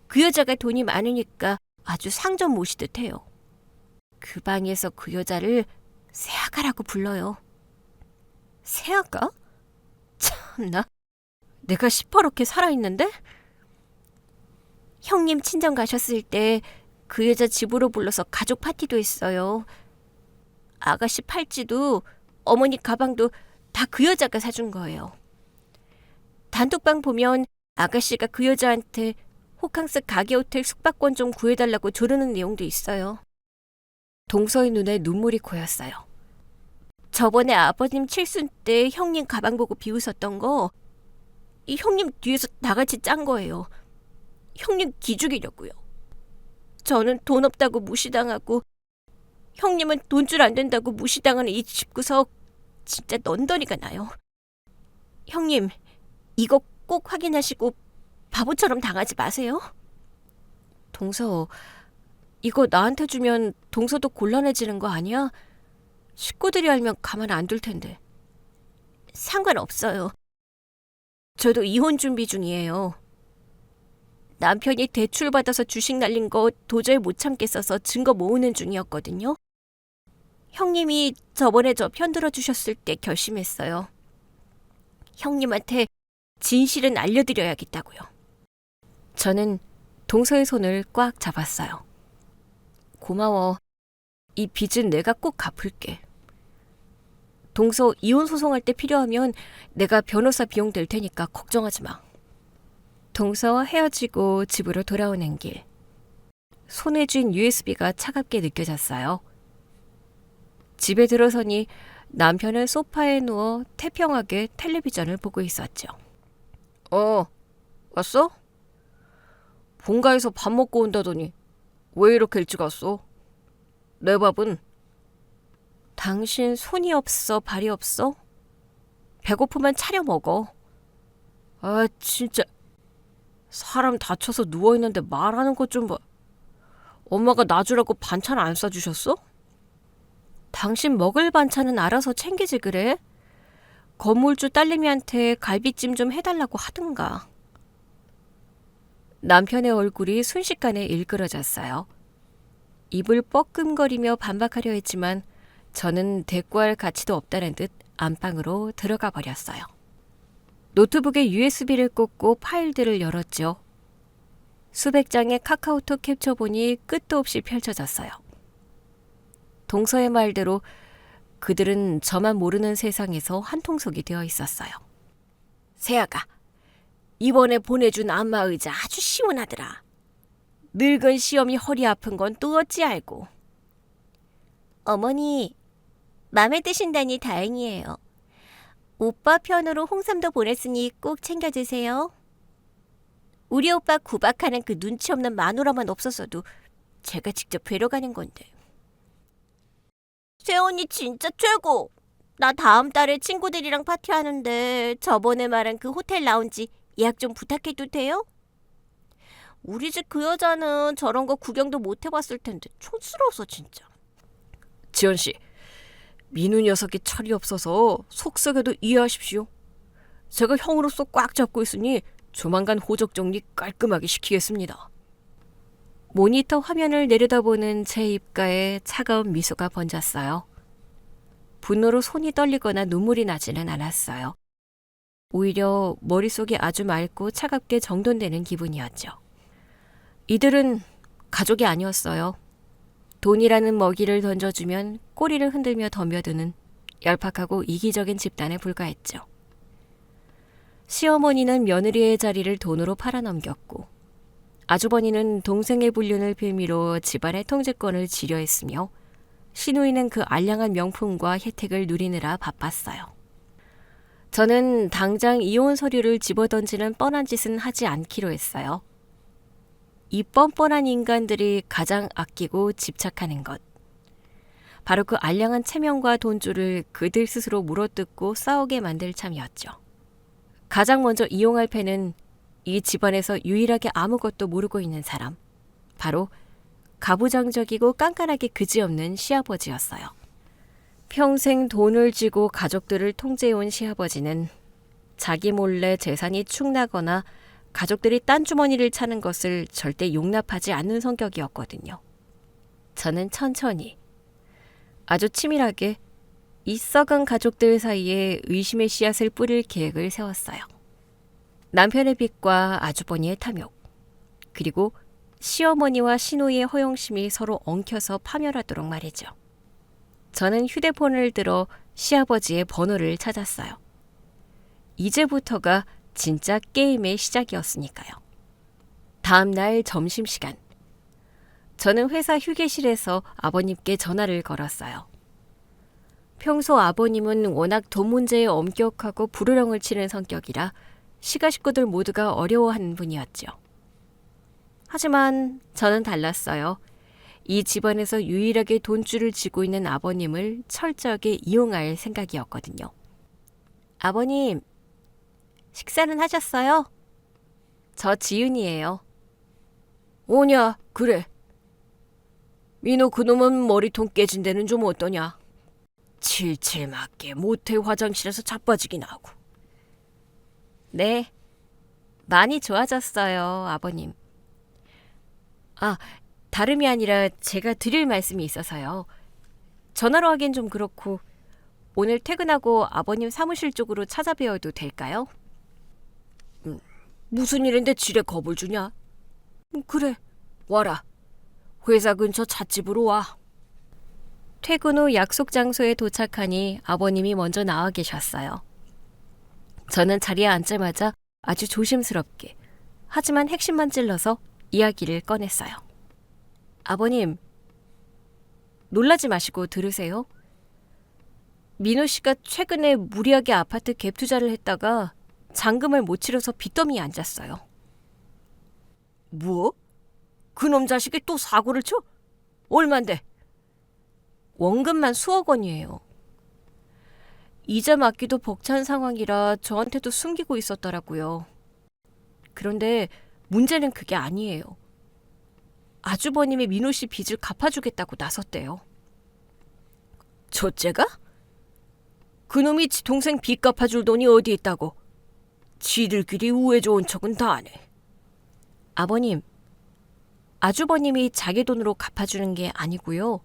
그 여자가 돈이 많으니까 아주 상점 모시듯 해요. 그 방에서 그 여자를 새아가라고 불러요. 새아가? 참나, 내가 시퍼렇게 살아있는데? 형님 친정 가셨을 때 그 여자 집으로 불러서 가족 파티도 했어요. 아가씨 팔찌도 어머니 가방도 다 그 여자가 사준 거예요. 단톡방 보면 아가씨가 그 여자한테 호캉스 가게호텔 숙박권 좀 구해달라고 조르는 내용도 있어요. 동서의 눈에 눈물이 고였어요. 저번에 아버님 칠순 때 형님 가방 보고 비웃었던 거 이 형님 뒤에서 다 같이 짠 거예요. 형님 기죽이려고요. 저는 돈 없다고 무시당하고 형님은 돈줄 안 된다고 무시당하는 이 집구석 진짜 넌더리가 나요. 형님, 이거 꼭 확인하시고 바보처럼 당하지 마세요. 동서, 이거 나한테 주면 동서도 곤란해지는 거 아니야? 식구들이 알면 가만 안 둘 텐데. 상관없어요. 저도 이혼 준비 중이에요. 남편이 대출 받아서 주식 날린 거 도저히 못 참겠어서 증거 모으는 중이었거든요. 형님이 저번에 저 편들어 주셨을 때 결심했어요. 형님한테 진실은 알려드려야겠다고요. 저는 동서의 손을 꽉 잡았어요. 고마워. 이 빚은 내가 꼭 갚을게. 동서 이혼 소송할 때 필요하면 내가 변호사 비용 댈 테니까 걱정하지 마. 동서와 헤어지고 집으로 돌아오는 길. 손에 쥔 USB가 차갑게 느껴졌어요. 집에 들어서니 남편은 소파에 누워 태평하게 텔레비전을 보고 있었죠. 왔어? 본가에서 밥 먹고 온다더니 왜 이렇게 일찍 왔어? 내 밥은? 당신 손이 없어 발이 없어? 배고프면 차려 먹어. 아, 진짜. 사람 다쳐서 누워있는데 말하는 것 좀 봐. 엄마가 나 주라고 반찬 안 싸주셨어? 당신 먹을 반찬은 알아서 챙기지 그래? 건물주 딸내미한테 갈비찜 좀 해달라고 하든가. 남편의 얼굴이 순식간에 일그러졌어요. 입을 뻐끔거리며 반박하려 했지만 저는 대꾸할 가치도 없다는 듯 안방으로 들어가 버렸어요. 노트북에 USB를 꽂고 파일들을 열었죠. 수백 장의 카카오톡 캡처본이 끝도 없이 펼쳐졌어요. 동서의 말대로 그들은 저만 모르는 세상에서 한통속이 되어 있었어요. 세아가 이번에 보내준 안마의자 아주 시원하더라. 늙은 시어미 허리 아픈 건 또 어찌 알고. 어머니, 마음에 드신다니 다행이에요. 오빠 편으로 홍삼도 보냈으니 꼭 챙겨주세요. 우리 오빠 구박하는 그 눈치 없는 마누라만 없었어도 제가 직접 뵈러 가는 건데. 세언니 진짜 최고! 나 다음 달에 친구들이랑 파티하는데 저번에 말한 그 호텔 라운지 예약 좀 부탁해도 돼요? 우리 집 그 여자는 저런 거 구경도 못 해봤을 텐데 촌스러워서 진짜. 지연씨, 민우 녀석이 철이 없어서 속썩여도 이해하십시오. 제가 형으로서 꽉 잡고 있으니 조만간 호적 정리 깔끔하게 시키겠습니다. 모니터 화면을 내려다보는 제 입가에 차가운 미소가 번졌어요. 분노로 손이 떨리거나 눈물이 나지는 않았어요. 오히려 머릿속이 아주 맑고 차갑게 정돈되는 기분이었죠. 이들은 가족이 아니었어요. 돈이라는 먹이를 던져주면 꼬리를 흔들며 덤벼드는 얄팍하고 이기적인 집단에 불과했죠. 시어머니는 며느리의 자리를 돈으로 팔아넘겼고 아주버니는 동생의 불륜을 빌미로 집안의 통제권을 지려했으며 시누이는 그 알량한 명품과 혜택을 누리느라 바빴어요. 저는 당장 이혼 서류를 집어던지는 뻔한 짓은 하지 않기로 했어요. 이 뻔뻔한 인간들이 가장 아끼고 집착하는 것. 바로 그 알량한 체면과 돈줄을 그들 스스로 물어뜯고 싸우게 만들 참이었죠. 가장 먼저 이용할 패는 이 집안에서 유일하게 아무것도 모르고 있는 사람. 바로 가부장적이고 깐깐하게 그지없는 시아버지였어요. 평생 돈을 쥐고 가족들을 통제해온 시아버지는 자기 몰래 재산이 축나거나 가족들이 딴 주머니를 차는 것을 절대 용납하지 않는 성격이었거든요. 저는 천천히, 아주 치밀하게 이 썩은 가족들 사이에 의심의 씨앗을 뿌릴 계획을 세웠어요. 남편의 빚과 아주버니의 탐욕, 그리고 시어머니와 시누이의 허영심이 서로 엉켜서 파멸하도록 말이죠. 저는 휴대폰을 들어 시아버지의 번호를 찾았어요. 이제부터가 진짜 게임의 시작이었으니까요. 다음 날 점심시간. 저는 회사 휴게실에서 아버님께 전화를 걸었어요. 평소 아버님은 워낙 돈 문제에 엄격하고 불호령을 치는 성격이라 시가 식구들 모두가 어려워하는 분이었죠. 하지만 저는 달랐어요. 이 집안에서 유일하게 돈줄을 쥐고 있는 아버님을 철저하게 이용할 생각이었거든요. 아버님, 식사는 하셨어요? 저 지은이에요. 오냐, 그래. 민호 그놈은 머리통 깨진 데는 좀 어떠냐? 칠칠 맞게 모텔 화장실에서 자빠지긴 하고. 네, 많이 좋아졌어요, 아버님. 아, 다름이 아니라 제가 드릴 말씀이 있어서요. 전화로 하긴 좀 그렇고 오늘 퇴근하고 아버님 사무실 쪽으로 찾아뵈어도 될까요? 무슨 일인데 지레 겁을 주냐? 그래, 와라. 회사 근처 찻집으로 와. 퇴근 후 약속 장소에 도착하니 아버님이 먼저 나와 계셨어요. 저는 자리에 앉자마자 아주 조심스럽게, 하지만 핵심만 찔러서 이야기를 꺼냈어요. 아버님, 놀라지 마시고 들으세요. 민호 씨가 최근에 무리하게 아파트 갭 투자를 했다가 잔금을 못 치러서 빚더미에 앉았어요. 뭐? 그놈 자식이 또 사고를 쳐? 얼만데? 원금만 수억 원이에요. 이자 맞기도 벅찬 상황이라 저한테도 숨기고 있었더라고요. 그런데 문제는 그게 아니에요. 아주버님이 민호 씨 빚을 갚아주겠다고 나섰대요. 첫째가? 그놈이 지 동생 빚 갚아줄 돈이 어디 있다고. 지들끼리 우애 좋은 척은 다 하네. 아버님, 아주버님이 자기 돈으로 갚아주는 게 아니고요.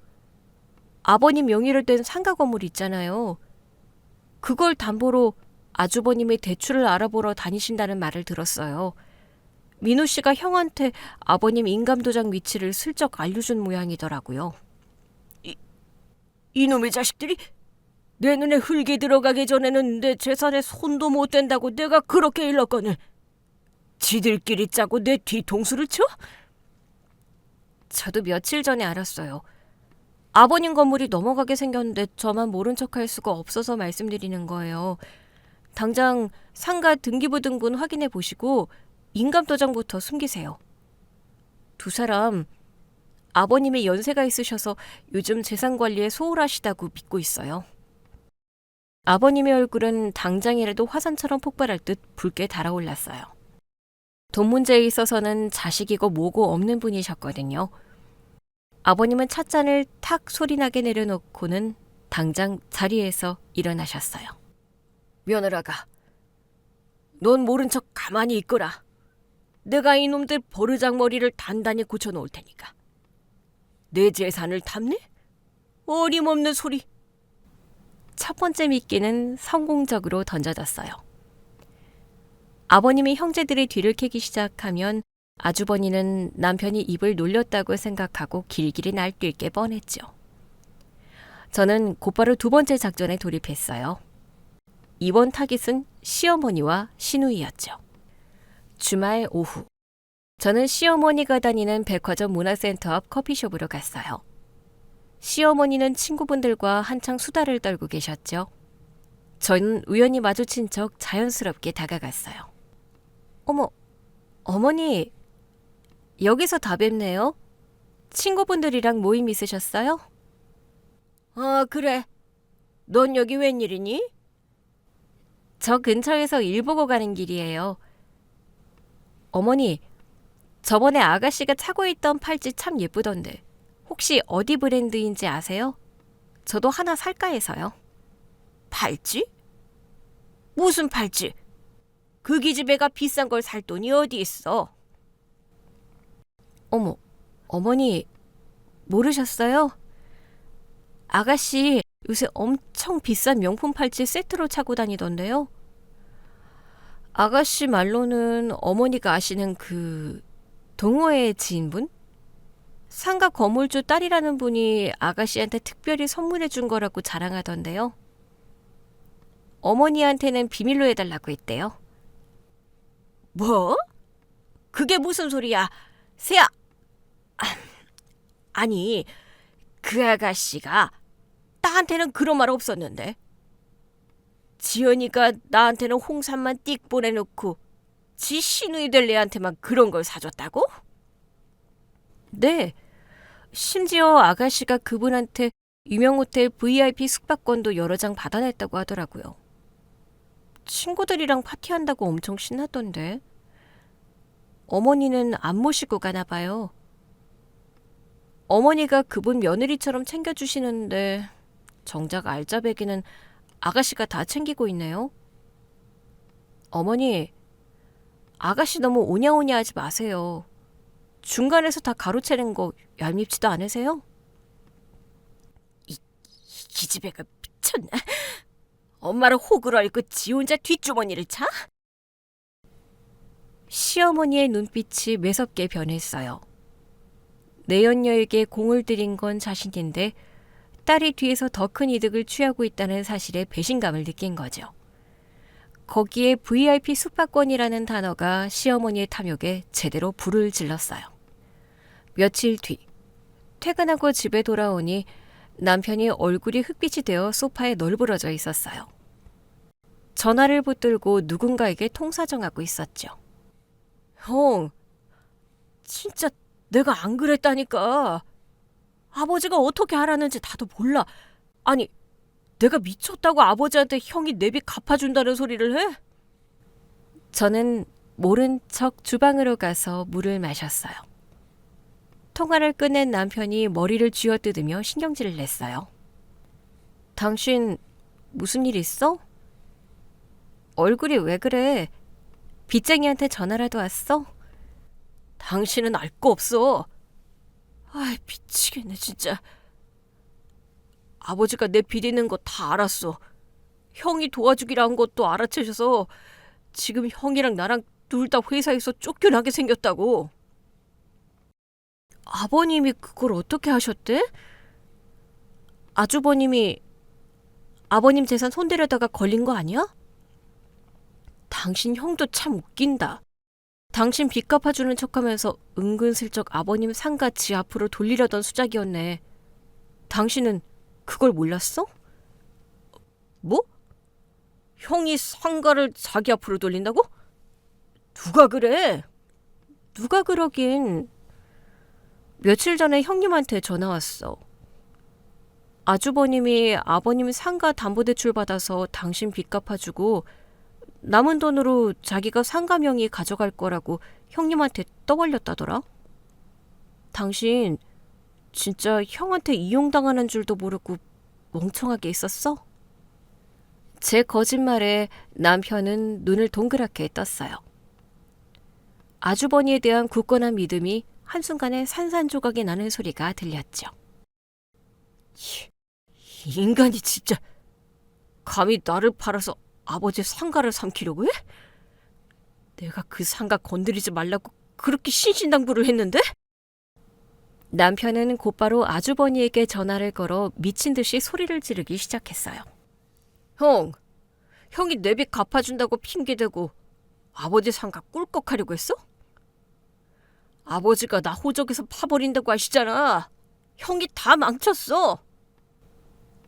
아버님 명의로 된 상가 건물 있잖아요. 그걸 담보로 아주버님이 대출을 알아보러 다니신다는 말을 들었어요. 민호 씨가 형한테 아버님 인감도장 위치를 슬쩍 알려준 모양이더라고요. 이놈의 자식들이 내 눈에 흙이 들어가기 전에는 내 재산에 손도 못 댄다고 내가 그렇게 일렀거늘 지들끼리 짜고 내 뒤통수를 쳐? 저도 며칠 전에 알았어요. 아버님 건물이 넘어가게 생겼는데 저만 모른 척할 수가 없어서 말씀드리는 거예요. 당장 상가 등기부등본 확인해 보시고 인감도장부터 숨기세요. 두 사람 아버님이 연세가 있으셔서 요즘 재산 관리에 소홀하시다고 믿고 있어요. 아버님의 얼굴은 당장이라도 화산처럼 폭발할 듯 붉게 달아올랐어요. 돈 문제에 있어서는 자식이고 뭐고 없는 분이셨거든요. 아버님은 찻잔을 탁 소리나게 내려놓고는 당장 자리에서 일어나셨어요. 며느라가, 넌 모른 척 가만히 있거라. 내가 이놈들 버르장머리를 단단히 고쳐놓을 테니까. 내 재산을 탐내? 어림없는 소리. 첫 번째 미끼는 성공적으로 던져졌어요. 아버님이 형제들의 뒤를 캐기 시작하면 아주버니는 남편이 입을 놀렸다고 생각하고 길길이 날뛸 게 뻔했죠. 저는 곧바로 두 번째 작전에 돌입했어요. 이번 타깃은 시어머니와 시누이였죠. 주말 오후, 저는 시어머니가 다니는 백화점 문화센터 앞 커피숍으로 갔어요. 시어머니는 친구분들과 한창 수다를 떨고 계셨죠. 저는 우연히 마주친 척 자연스럽게 다가갔어요. 어머, 어머니, 여기서 다 뵙네요. 친구분들이랑 모임 있으셨어요? 아, 그래. 넌 여기 웬일이니? 저 근처에서 일 보고 가는 길이에요. 어머니, 저번에 아가씨가 차고 있던 팔찌 참 예쁘던데 혹시 어디 브랜드인지 아세요? 저도 하나 살까 해서요. 팔찌? 무슨 팔찌? 그 기집애가 비싼 걸 살 돈이 어디 있어? 어머, 어머니 모르셨어요? 아가씨 요새 엄청 비싼 명품 팔찌 세트로 차고 다니던데요. 아가씨 말로는 어머니가 아시는 그 동호회 지인분? 상가 건물주 딸이라는 분이 아가씨한테 특별히 선물해 준 거라고 자랑하던데요. 어머니한테는 비밀로 해달라고 했대요. 뭐? 그게 무슨 소리야? 새야! 아니, 그 아가씨가 나한테는 그런 말 없었는데. 지연이가 나한테는 홍삼만 띡 보내놓고 지 시누이들 애한테만 그런 걸 사줬다고? 네. 심지어 아가씨가 그분한테 유명 호텔 VIP 숙박권도 여러 장 받아냈다고 하더라고요. 친구들이랑 파티한다고 엄청 신났던데. 어머니는 안 모시고 가나 봐요. 어머니가 그분 며느리처럼 챙겨주시는데 정작 알짜배기는 아가씨가 다 챙기고 있네요. 어머니, 아가씨 너무 오냐오냐 하지 마세요. 중간에서 다 가로채는 거 얄밉지도 않으세요? 이 기집애가 미쳤나? 엄마를 호구로 앓고 지 혼자 뒷주머니를 차? 시어머니의 눈빛이 매섭게 변했어요. 내연녀에게 공을 들인 건 자신인데 딸이 뒤에서 더 큰 이득을 취하고 있다는 사실에 배신감을 느낀 거죠. 거기에 VIP 숙박권이라는 단어가 시어머니의 탐욕에 제대로 불을 질렀어요. 며칠 뒤, 퇴근하고 집에 돌아오니 남편이 얼굴이 흑빛이 되어 소파에 널브러져 있었어요. 전화를 붙들고 누군가에게 통사정하고 있었죠. 형, 진짜 내가 안 그랬다니까. 아버지가 어떻게 하라는지 나도 몰라. 아니, 내가 미쳤다고 아버지한테 형이 내비 갚아준다는 소리를 해? 저는 모른 척 주방으로 가서 물을 마셨어요. 통화를 끝낸 남편이 머리를 쥐어뜯으며 신경질을 냈어요. 당신 무슨 일 있어? 얼굴이 왜 그래? 빚쟁이한테 전화라도 왔어? 당신은 알 거 없어. 아이, 미치겠네 진짜. 아버지가 내 빚 있는 거 다 알았어. 형이 도와주기로 한 것도 알아채셔서 지금 형이랑 나랑 둘 다 회사에서 쫓겨나게 생겼다고. 아버님이 그걸 어떻게 하셨대? 아주버님이 아버님 재산 손대려다가 걸린 거 아니야? 당신 형도 참 웃긴다. 당신 빚 갚아주는 척하면서 은근슬쩍 아버님 상가 지 앞으로 돌리려던 수작이었네. 당신은 그걸 몰랐어? 뭐? 형이 상가를 자기 앞으로 돌린다고? 누가 그래? 누가 그러긴. 며칠 전에 형님한테 전화 왔어. 아주버님이 아버님 상가 담보대출 받아서 당신 빚 갚아주고 남은 돈으로 자기가 상가 명의 가져갈 거라고 형님한테 떠벌렸다더라. 당신 진짜 형한테 이용당하는 줄도 모르고 멍청하게 있었어? 제 거짓말에 남편은 눈을 동그랗게 떴어요. 아주버니에 대한 굳건한 믿음이 한순간에 산산조각이 나는 소리가 들렸죠. 이 인간이 진짜 감히 나를 팔아서 아버지 상가를 삼키려고 해? 내가 그 상가 건드리지 말라고 그렇게 신신당부를 했는데? 남편은 곧바로 아주버니에게 전화를 걸어 미친 듯이 소리를 지르기 시작했어요. 형이 내 빚 갚아준다고 핑계대고 아버지 상가 꿀꺽하려고 했어? 아버지가 나 호적에서 파버린다고 하시잖아. 형이 다 망쳤어.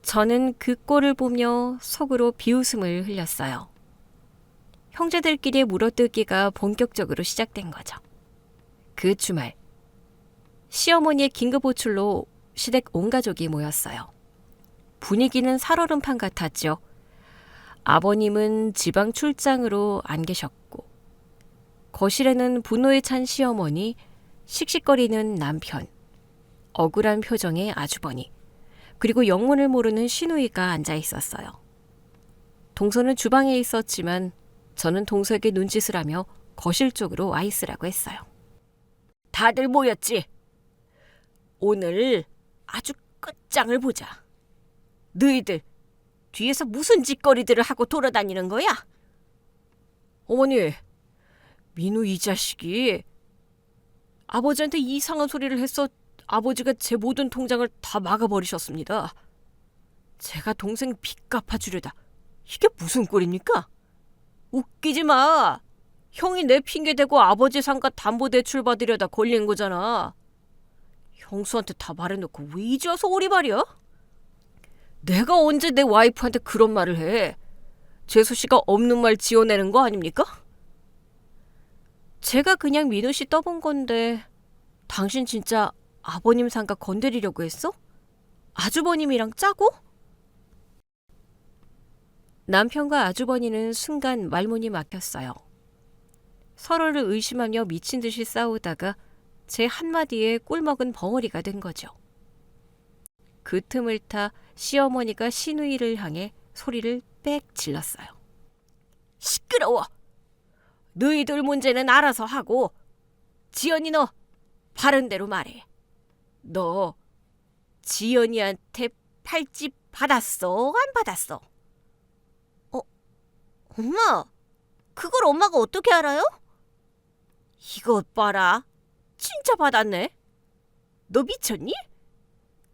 저는 그 꼴을 보며 속으로 비웃음을 흘렸어요. 형제들끼리 물어뜯기가 본격적으로 시작된 거죠. 그 주말 시어머니의 긴급 호출로 시댁 온 가족이 모였어요. 분위기는 살얼음판 같았죠. 아버님은 지방 출장으로 안 계셨고 거실에는 분노에 찬 시어머니, 씩씩거리는 남편, 억울한 표정의 아주버니, 그리고 영문을 모르는 시누이가 앉아 있었어요. 동서는 주방에 있었지만 저는 동서에게 눈짓을 하며 거실 쪽으로 와 있으라고 했어요. 다들 모였지? 오늘 아주 끝장을 보자. 너희들 뒤에서 무슨 짓거리들을 하고 돌아다니는 거야? 어머니, 민우 이 자식이 아버지한테 이상한 소리를 해서 아버지가 제 모든 통장을 다 막아버리셨습니다. 제가 동생 빚 갚아주려다 이게 무슨 꼴입니까? 웃기지 마. 형이 내 핑계대고 아버지 상가 담보대출 받으려다 걸린 거잖아. 형수한테 다 말해놓고 왜 이제 와서 오리발이야? 내가 언제 내 와이프한테 그런 말을 해? 재수 씨가 없는 말 지어내는 거 아닙니까? 제가 그냥 민우 씨 떠본 건데 당신 진짜 아버님 상가 건드리려고 했어? 아주버님이랑 짜고? 남편과 아주버니는 순간 말문이 막혔어요. 서로를 의심하며 미친 듯이 싸우다가 제 한마디에 꿀먹은 벙어리가 된 거죠. 그 틈을 타 시어머니가 시누이를 향해 소리를 빽 질렀어요. 시끄러워! 너희들 문제는 알아서 하고 지연이 너 바른 대로 말해. 너 지연이한테 팔찌 받았어? 안 받았어? 엄마, 그걸 엄마가 어떻게 알아요? 이것 봐라. 진짜 받았네. 너 미쳤니?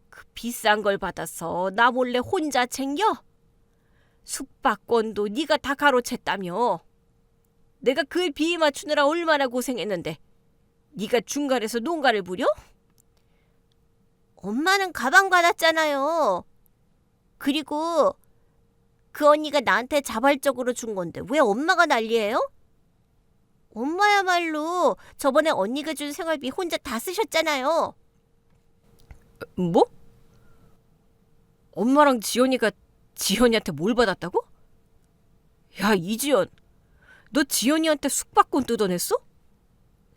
그 비싼 걸 받아서 나 몰래 혼자 챙겨? 숙박권도 네가 다 가로챘다며. 내가 그 비위 맞추느라 얼마나 고생했는데 네가 중간에서 농가를 부려? 엄마는 가방 받았잖아요. 그리고 그 언니가 나한테 자발적으로 준 건데 왜 엄마가 난리예요? 엄마야말로 저번에 언니가 준 생활비 혼자 다 쓰셨잖아요. 뭐? 엄마랑 지연이가 지연이한테 뭘 받았다고? 야, 이지연. 너 지연이한테 숙박권 뜯어냈어?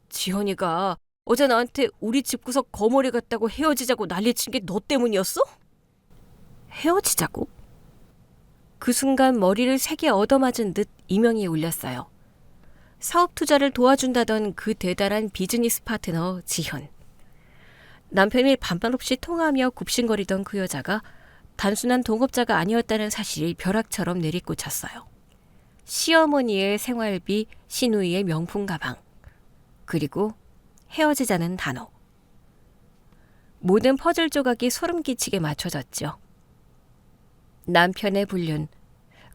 지연이가 어제 나한테 우리 집구석 거머리 같다고 헤어지자고 난리친 게 너 때문이었어? 헤어지자고? 그 순간 머리를 세게 얻어맞은 듯 이명이 울렸어요. 사업 투자를 도와준다던 그 대단한 비즈니스 파트너 지현. 남편이 반말 없이 통화하며 굽신거리던 그 여자가 단순한 동업자가 아니었다는 사실이 벼락처럼 내리꽂혔어요. 시어머니의 생활비, 시누이의 명품 가방, 그리고 헤어지자는 단어. 모든 퍼즐 조각이 소름 끼치게 맞춰졌죠. 남편의 불륜,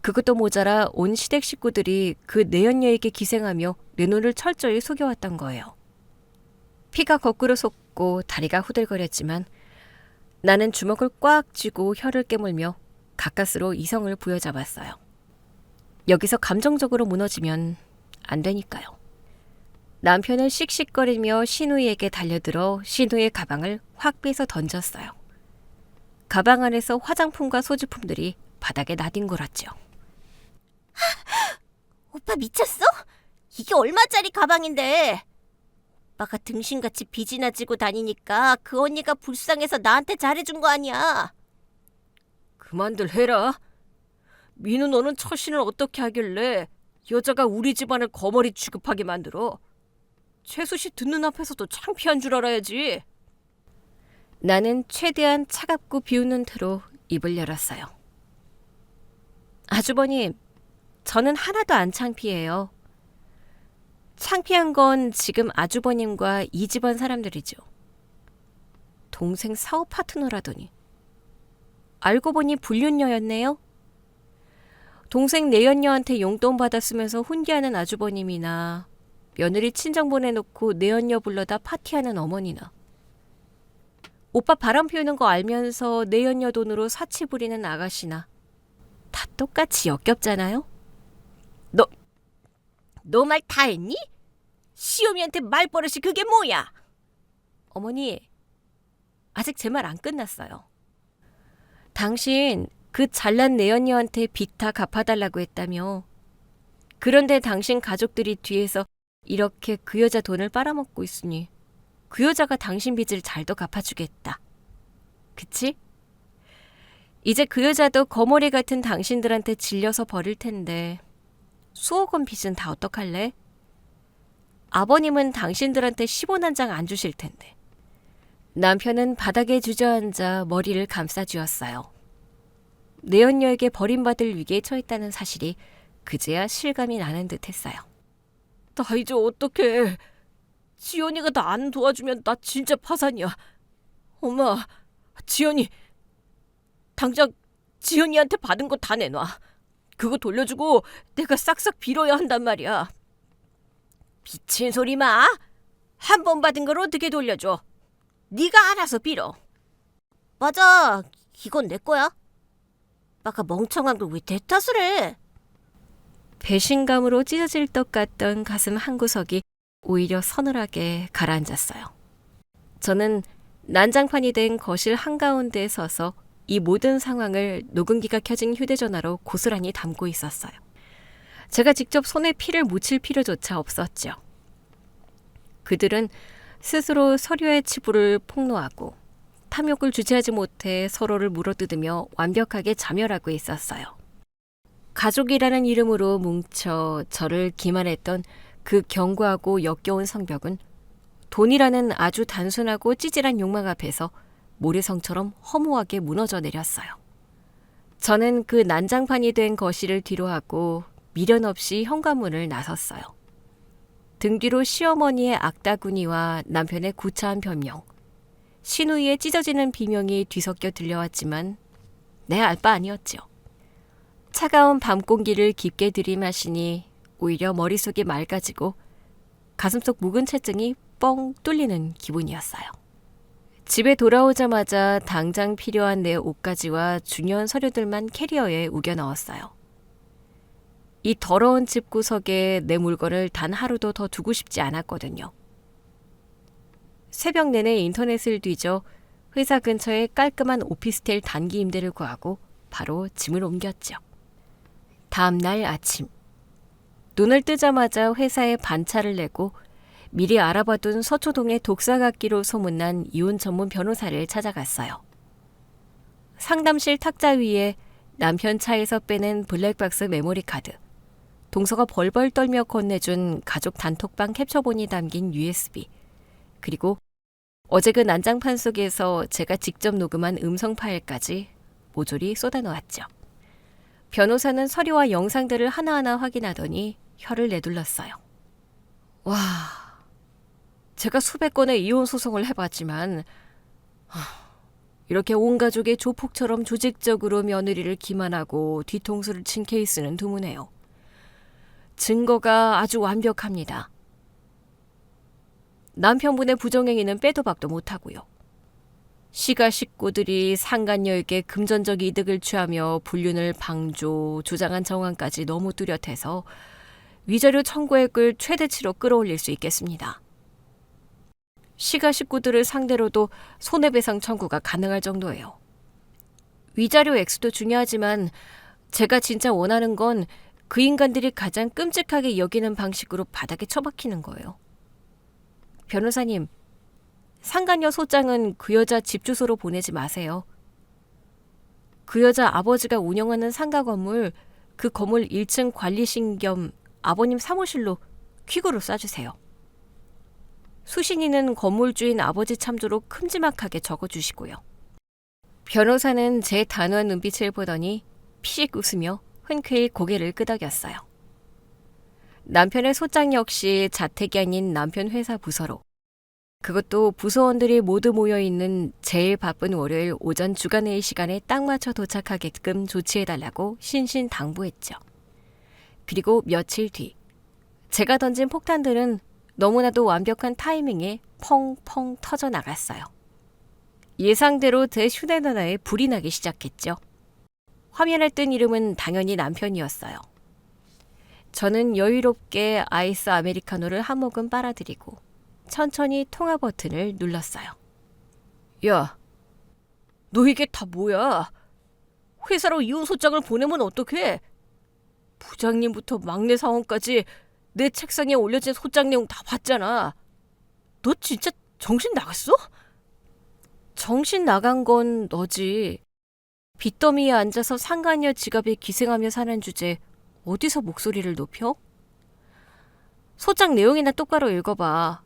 그것도 모자라 온 시댁 식구들이 그 내연녀에게 기생하며 내 눈을 철저히 속여왔던 거예요. 피가 거꾸로 솟고 다리가 후들거렸지만 나는 주먹을 꽉 쥐고 혀를 깨물며 가까스로 이성을 부여잡았어요. 여기서 감정적으로 무너지면 안 되니까요. 남편은 씩씩거리며 신우이에게 달려들어 신우이의 가방을 확 빼서 던졌어요. 가방 안에서 화장품과 소지품들이 바닥에 나뒹굴었죠. 오빠 미쳤어? 이게 얼마짜리 가방인데? 오빠가 등신같이 빚이나 지고 다니니까 그 언니가 불쌍해서 나한테 잘해준 거 아니야. 그만들 해라. 민우, 너는 처신을 어떻게 하길래 여자가 우리 집안을 거머리 취급하게 만들어? 최수 씨 듣는 앞에서도 창피한 줄 알아야지. 나는 최대한 차갑고 비웃는 태로 입을 열었어요. 아주버님, 저는 하나도 안 창피해요. 창피한 건 지금 아주버님과 이 집안 사람들이죠. 동생 사업 파트너라더니. 알고 보니 불륜녀였네요. 동생 내연녀한테 용돈 받았으면서 훈계하는 아주버님이나 며느리 친정 보내놓고 내연녀 불러다 파티하는 어머니나 오빠 바람 피우는 거 알면서 내연녀 돈으로 사치 부리는 아가씨나 다 똑같이 역겹잖아요? 너 말 다 했니? 시어미한테 말버릇이 그게 뭐야? 어머니, 아직 제 말 안 끝났어요. 당신 그 잘난 내연녀한테 빚 다 갚아달라고 했다며. 그런데 당신 가족들이 뒤에서 이렇게 그 여자 돈을 빨아먹고 있으니 그 여자가 당신 빚을 잘도 갚아주겠다. 그치? 이제 그 여자도 거머리 같은 당신들한테 질려서 버릴 텐데 수억 원 빚은 다 어떡할래? 아버님은 당신들한테 10원 한 장 안 주실 텐데. 남편은 바닥에 주저앉아 머리를 감싸쥐었어요. 내연녀에게 버림받을 위기에 처했다는 사실이 그제야 실감이 나는 듯했어요. 나 이제 어떡해. 지연이가 나 안 도와주면 나 진짜 파산이야. 엄마, 지연이 당장 지연이한테 받은 거 다 내놔. 그거 돌려주고 내가 싹싹 빌어야 한단 말이야. 미친 소리 마. 한 번 받은 걸 어떻게 돌려줘. 네가 알아서 빌어. 맞아. 이건 내 거야. 오빠가 멍청한 걸 왜 내 탓을 해? 배신감으로 찢어질 것 같던 가슴 한구석이 오히려 서늘하게 가라앉았어요. 저는 난장판이 된 거실 한가운데에 서서 이 모든 상황을 녹음기가 켜진 휴대전화로 고스란히 담고 있었어요. 제가 직접 손에 피를 묻힐 필요조차 없었죠. 그들은 스스로 서류의 치부를 폭로하고 탐욕을 주체하지 못해 서로를 물어뜯으며 완벽하게 자멸하고 있었어요. 가족이라는 이름으로 뭉쳐 저를 기만했던 그 견고하고 역겨운 성벽은 돈이라는 아주 단순하고 찌질한 욕망 앞에서 모래성처럼 허무하게 무너져 내렸어요. 저는 그 난장판이 된 거실을 뒤로하고 미련 없이 현관문을 나섰어요. 등 뒤로 시어머니의 악다구니와 남편의 구차한 변명, 시누이의 찢어지는 비명이 뒤섞여 들려왔지만 내 알 바 아니었죠. 차가운 밤 공기를 깊게 들이마시니 오히려 머릿속이 맑아지고 가슴속 묵은 채증이 뻥 뚫리는 기분이었어요. 집에 돌아오자마자 당장 필요한 내 옷가지와 중요한 서류들만 캐리어에 우겨 넣었어요. 이 더러운 집구석에 내 물건을 단 하루도 더 두고 싶지 않았거든요. 새벽 내내 인터넷을 뒤져 회사 근처에 깔끔한 오피스텔 단기 임대를 구하고 바로 짐을 옮겼죠. 다음 날 아침, 눈을 뜨자마자 회사에 반차를 내고 미리 알아봐둔 서초동의 독사각기로 소문난 이혼 전문 변호사를 찾아갔어요. 상담실 탁자 위에 남편 차에서 빼낸 블랙박스 메모리 카드, 동서가 벌벌 떨며 건네준 가족 단톡방 캡처본이 담긴 USB, 그리고 어제 그 난장판 속에서 제가 직접 녹음한 음성 파일까지 모조리 쏟아놓았죠. 변호사는 서류와 영상들을 하나하나 확인하더니 혀를 내둘렀어요. 와, 제가 수백 건의 이혼 소송을 해봤지만 이렇게 온 가족의 조폭처럼 조직적으로 며느리를 기만하고 뒤통수를 친 케이스는 드무네요. 증거가 아주 완벽합니다. 남편분의 부정행위는 빼도 박도 못하고요. 시가 식구들이 상간녀에게 금전적 이득을 취하며 불륜을 방조, 조장한 정황까지 너무 뚜렷해서 위자료 청구액을 최대치로 끌어올릴 수 있겠습니다. 시가 식구들을 상대로도 손해배상 청구가 가능할 정도예요. 위자료 액수도 중요하지만 제가 진짜 원하는 건 그 인간들이 가장 끔찍하게 여기는 방식으로 바닥에 처박히는 거예요. 변호사님, 상간녀 소장은 그 여자 집 주소로 보내지 마세요. 그 여자 아버지가 운영하는 상가 건물, 그 건물 1층 관리실 겸 아버님 사무실로 퀵으로 쏴주세요. 수신이는 건물주인 아버지 참조로 큼지막하게 적어주시고요. 변호사는 제 단호한 눈빛을 보더니 피식 웃으며 흔쾌히 고개를 끄덕였어요. 남편의 소장 역시 자택이 아닌 남편 회사 부서로, 그것도 부서원들이 모두 모여있는 제일 바쁜 월요일 오전 주간회의 시간에 딱 맞춰 도착하게끔 조치해달라고 신신당부했죠. 그리고 며칠 뒤, 제가 던진 폭탄들은 너무나도 완벽한 타이밍에 펑펑 터져나갔어요. 예상대로 제 휴대전화에 불이 나기 시작했죠. 화면에 뜬 이름은 당연히 남편이었어요. 저는 여유롭게 아이스 아메리카노를 한 모금 빨아들이고 천천히 통화 버튼을 눌렀어요. 야, 너 이게 다 뭐야? 회사로 이혼 소장을 보내면 어떡해? 부장님부터 막내 사원까지 내 책상에 올려진 소장 내용 다 봤잖아. 너 진짜 정신 나갔어? 정신 나간 건 너지. 빚더미에 앉아서 상간녀 지갑에 기생하며 사는 주제 어디서 목소리를 높여? 소장 내용이나 똑바로 읽어봐.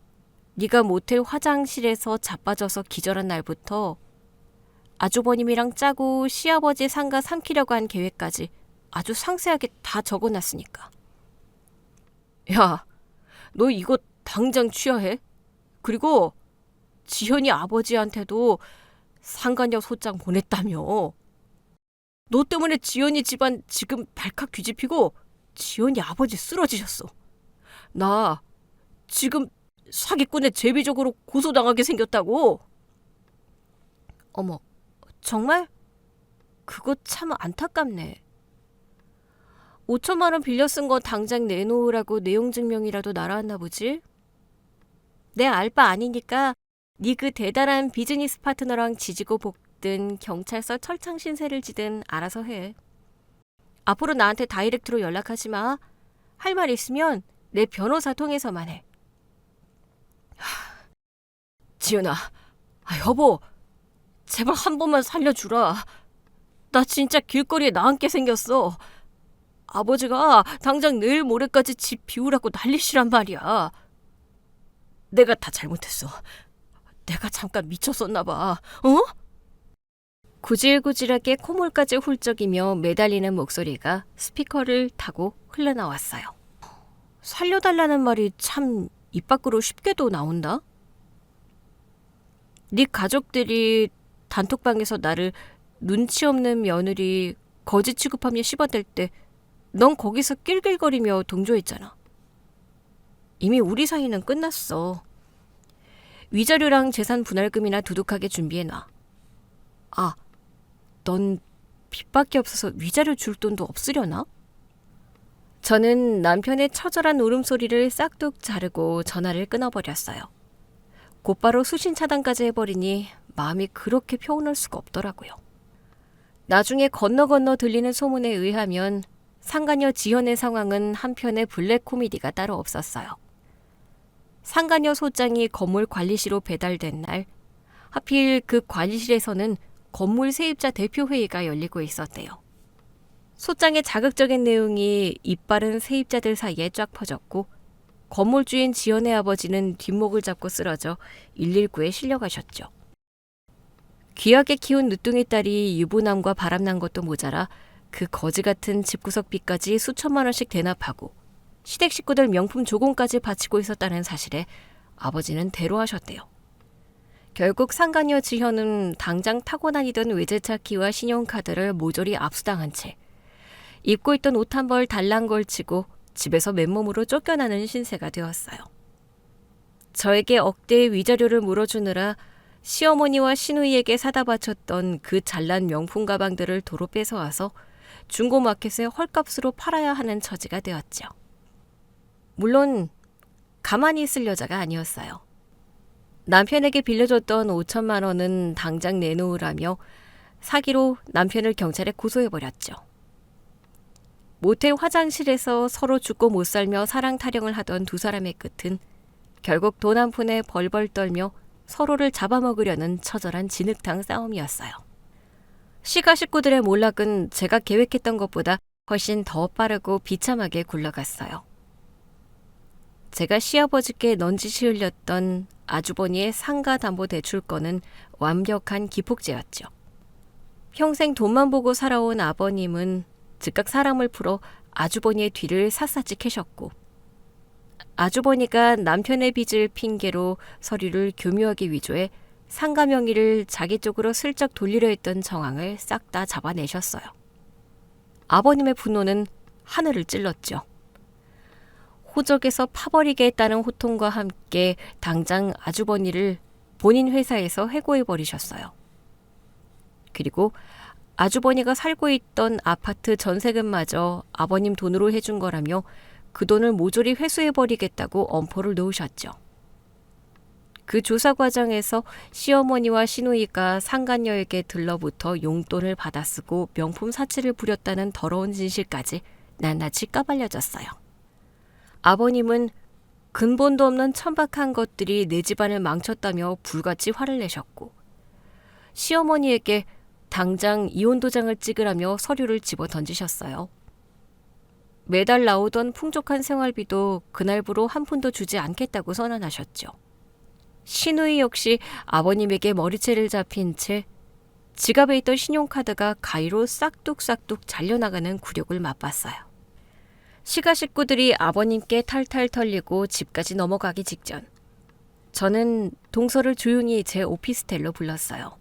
네가 모텔 화장실에서 자빠져서 기절한 날부터 아주버님이랑 짜고 시아버지 상가 삼키려고 한 계획까지 아주 상세하게 다 적어놨으니까. 야, 너 이거 당장 취하해? 그리고 지현이 아버지한테도 상간녀 소장 보냈다며. 너 때문에 지현이 집안 지금 발칵 뒤집히고 지현이 아버지 쓰러지셨어. 나 지금 사기꾼에 제비적으로 고소당하게 생겼다고. 어머, 정말? 그거 참 안타깝네. 5천만 원 빌려 쓴 거 당장 내놓으라고 내용 증명이라도 날아왔나 보지? 내 알바 아니니까 네 그 대단한 비즈니스 파트너랑 지지고 볶든 경찰서 철창 신세를 지든 알아서 해. 앞으로 나한테 다이렉트로 연락하지 마. 할 말 있으면 내 변호사 통해서만 해. 지은아, 여보, 제발 한 번만 살려주라. 나 진짜 길거리에 나앉게 생겼어. 아버지가 당장 내일 모레까지 집 비우라고 난리시란 말이야. 내가 다 잘못했어. 내가 잠깐 미쳤었나 봐. 어? 구질구질하게 콧물까지 훌쩍이며 매달리는 목소리가 스피커를 타고 흘러나왔어요. 살려달라는 말이 참 입 밖으로 쉽게도 나온다? 네 가족들이 단톡방에서 나를 눈치 없는 며느리 거지 취급하며 씹어댈 때 넌 거기서 낄낄거리며 동조했잖아. 이미 우리 사이는 끝났어. 위자료랑 재산 분할금이나 두둑하게 준비해놔. 아, 넌 빚밖에 없어서 위자료 줄 돈도 없으려나? 저는 남편의 처절한 울음소리를 싹둑 자르고 전화를 끊어버렸어요. 곧바로 수신 차단까지 해버리니 마음이 그렇게 평온할 수가 없더라고요. 나중에 건너 들리는 소문에 의하면 상간녀 지현의 상황은 한편의 블랙 코미디가 따로 없었어요. 상간녀 소장이 건물 관리실로 배달된 날, 하필 그 관리실에서는 건물 세입자 대표회의가 열리고 있었대요. 소장의 자극적인 내용이 입바른 세입자들 사이에 쫙 퍼졌고 건물주인 지연의 아버지는 뒷목을 잡고 쓰러져 119에 실려가셨죠. 귀하게 키운 늦둥이 딸이 유부남과 바람난 것도 모자라 그 거지 같은 집구석 빚까지 수천만 원씩 대납하고 시댁 식구들 명품 조공까지 바치고 있었다는 사실에 아버지는 대로하셨대요. 결국 상간녀 지현은 당장 타고 다니던 외제차 키와 신용카드를 모조리 압수당한 채 입고 있던 옷 한 벌 달랑 걸치고 집에서 맨몸으로 쫓겨나는 신세가 되었어요. 저에게 억대의 위자료를 물어주느라 시어머니와 시누이에게 사다 바쳤던 그 잘난 명품 가방들을 도로 뺏어와서 중고마켓에 헐값으로 팔아야 하는 처지가 되었죠. 물론 가만히 있을 여자가 아니었어요. 남편에게 빌려줬던 5천만 원은 당장 내놓으라며 사기로 남편을 경찰에 고소해버렸죠. 모텔 화장실에서 서로 죽고 못 살며 사랑 타령을 하던 두 사람의 끝은 결국 돈 한 푼에 벌벌 떨며 서로를 잡아먹으려는 처절한 진흙탕 싸움이었어요. 시가 식구들의 몰락은 제가 계획했던 것보다 훨씬 더 빠르고 비참하게 굴러갔어요. 제가 시아버지께 넌지시 흘렸던 아주버니의 상가담보대출건은 완벽한 기폭제였죠. 평생 돈만 보고 살아온 아버님은 즉각 사람을 풀어 아주버니의 뒤를 샅샅이 캐셨고 아주버니가 남편의 빚을 핑계로 서류를 교묘하게 위조해 상가 명의를 자기 쪽으로 슬쩍 돌리려 했던 정황을 싹 다 잡아내셨어요. 아버님의 분노는 하늘을 찔렀죠. 호적에서 파버리게 했다는 호통과 함께 당장 아주버니를 본인 회사에서 해고해버리셨어요. 그리고 아주버니가 살고 있던 아파트 전세금마저 아버님 돈으로 해준 거라며 그 돈을 모조리 회수해버리겠다고 엄포를 놓으셨죠. 그 조사 과정에서 시어머니와 시누이가 상간녀에게 들러붙어 용돈을 받아쓰고 명품 사치를 부렸다는 더러운 진실까지 낱낱이 까발려졌어요. 아버님은 근본도 없는 천박한 것들이 내 집안을 망쳤다며 불같이 화를 내셨고 시어머니에게 당장 이혼 도장을 찍으라며 서류를 집어 던지셨어요. 매달 나오던 풍족한 생활비도 그날부로 한 푼도 주지 않겠다고 선언하셨죠. 시누이 역시 아버님에게 머리채를 잡힌 채 지갑에 있던 신용카드가 가위로 싹둑싹둑 잘려나가는 굴욕을 맛봤어요. 시가 식구들이 아버님께 탈탈 털리고 집까지 넘어가기 직전 저는 동서를 조용히 제 오피스텔로 불렀어요.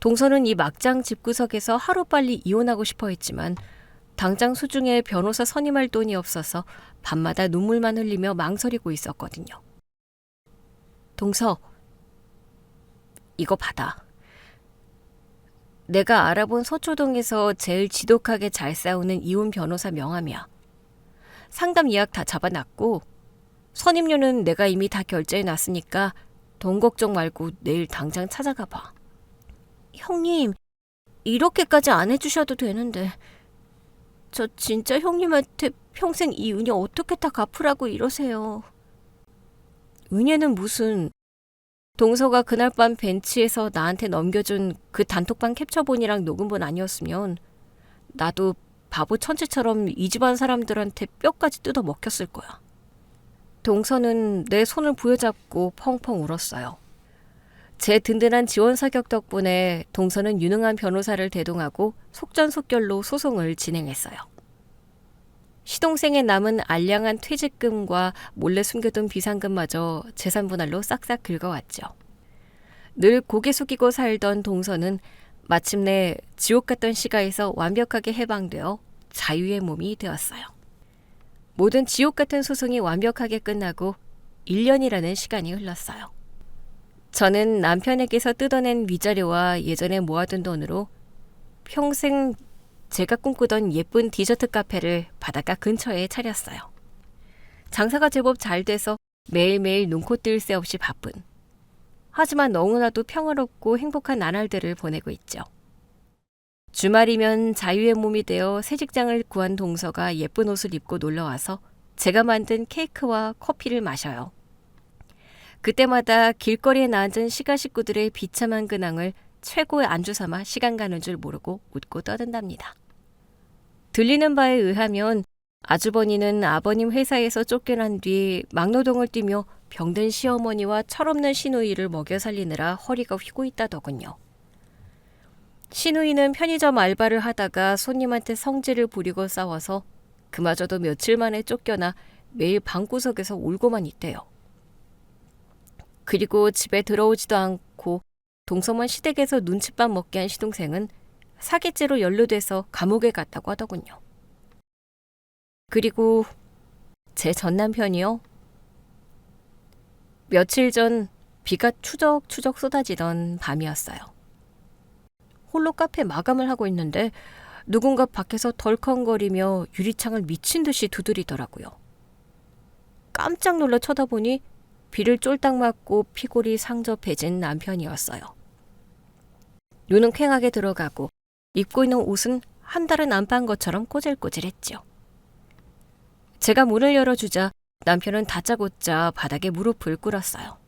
동서는 이 막장 집구석에서 하루빨리 이혼하고 싶어 했지만 당장 수중에 변호사 선임할 돈이 없어서 밤마다 눈물만 흘리며 망설이고 있었거든요. 동서, 이거 받아. 내가 알아본 서초동에서 제일 지독하게 잘 싸우는 이혼 변호사 명함이야. 상담 예약 다 잡아놨고 선임료는 내가 이미 다 결제해놨으니까 돈 걱정 말고 내일 당장 찾아가 봐. 형님, 이렇게까지 안 해주셔도 되는데 저 진짜 형님한테 평생 이 은혜 어떻게 다 갚으라고 이러세요. 은혜는 무슨... 동서가 그날 밤 벤치에서 나한테 넘겨준 그 단톡방 캡처본이랑 녹음본 아니었으면 나도 바보 천치처럼 이 집안 사람들한테 뼈까지 뜯어 먹혔을 거야. 동서는 내 손을 부여잡고 펑펑 울었어요. 제 든든한 지원 사격 덕분에 동서는 유능한 변호사를 대동하고 속전속결로 소송을 진행했어요. 시동생의 남은 알량한 퇴직금과 몰래 숨겨둔 비상금마저 재산 분할로 싹싹 긁어왔죠. 늘 고개 숙이고 살던 동서는 마침내 지옥 같던 시가에서 완벽하게 해방되어 자유의 몸이 되었어요. 모든 지옥 같은 소송이 완벽하게 끝나고 1년이라는 시간이 흘렀어요. 저는 남편에게서 뜯어낸 위자료와 예전에 모아둔 돈으로 평생 제가 꿈꾸던 예쁜 디저트 카페를 바닷가 근처에 차렸어요. 장사가 제법 잘 돼서 매일매일 눈코 뜰 새 없이 바쁜. 하지만 너무나도 평화롭고 행복한 나날들을 보내고 있죠. 주말이면 자유의 몸이 되어 새 직장을 구한 동서가 예쁜 옷을 입고 놀러와서 제가 만든 케이크와 커피를 마셔요. 그때마다 길거리에 앉은 시가 식구들의 비참한 근황을 최고의 안주 삼아 시간 가는 줄 모르고 웃고 떠든답니다. 들리는 바에 의하면 아주버니는 아버님 회사에서 쫓겨난 뒤 막노동을 뛰며 병든 시어머니와 철없는 시누이를 먹여 살리느라 허리가 휘고 있다더군요. 시누이는 편의점 알바를 하다가 손님한테 성질을 부리고 싸워서 그마저도 며칠 만에 쫓겨나 매일 방구석에서 울고만 있대요. 그리고 집에 들어오지도 않고 동서만 시댁에서 눈칫밥 먹게 한 시동생은 사기죄로 연루돼서 감옥에 갔다고 하더군요. 그리고 제 전남편이요. 며칠 전 비가 추적추적 쏟아지던 밤이었어요. 홀로 카페 마감을 하고 있는데 누군가 밖에서 덜컹거리며 유리창을 미친 듯이 두드리더라고요. 깜짝 놀라 쳐다보니 비를 쫄딱 맞고 피골이 상접해진 남편이었어요. 눈은 퀭하게 들어가고 입고 있는 옷은 한 달은 안 빤 것처럼 꼬질꼬질했죠. 제가 문을 열어주자 남편은 다짜고짜 바닥에 무릎을 꿇었어요.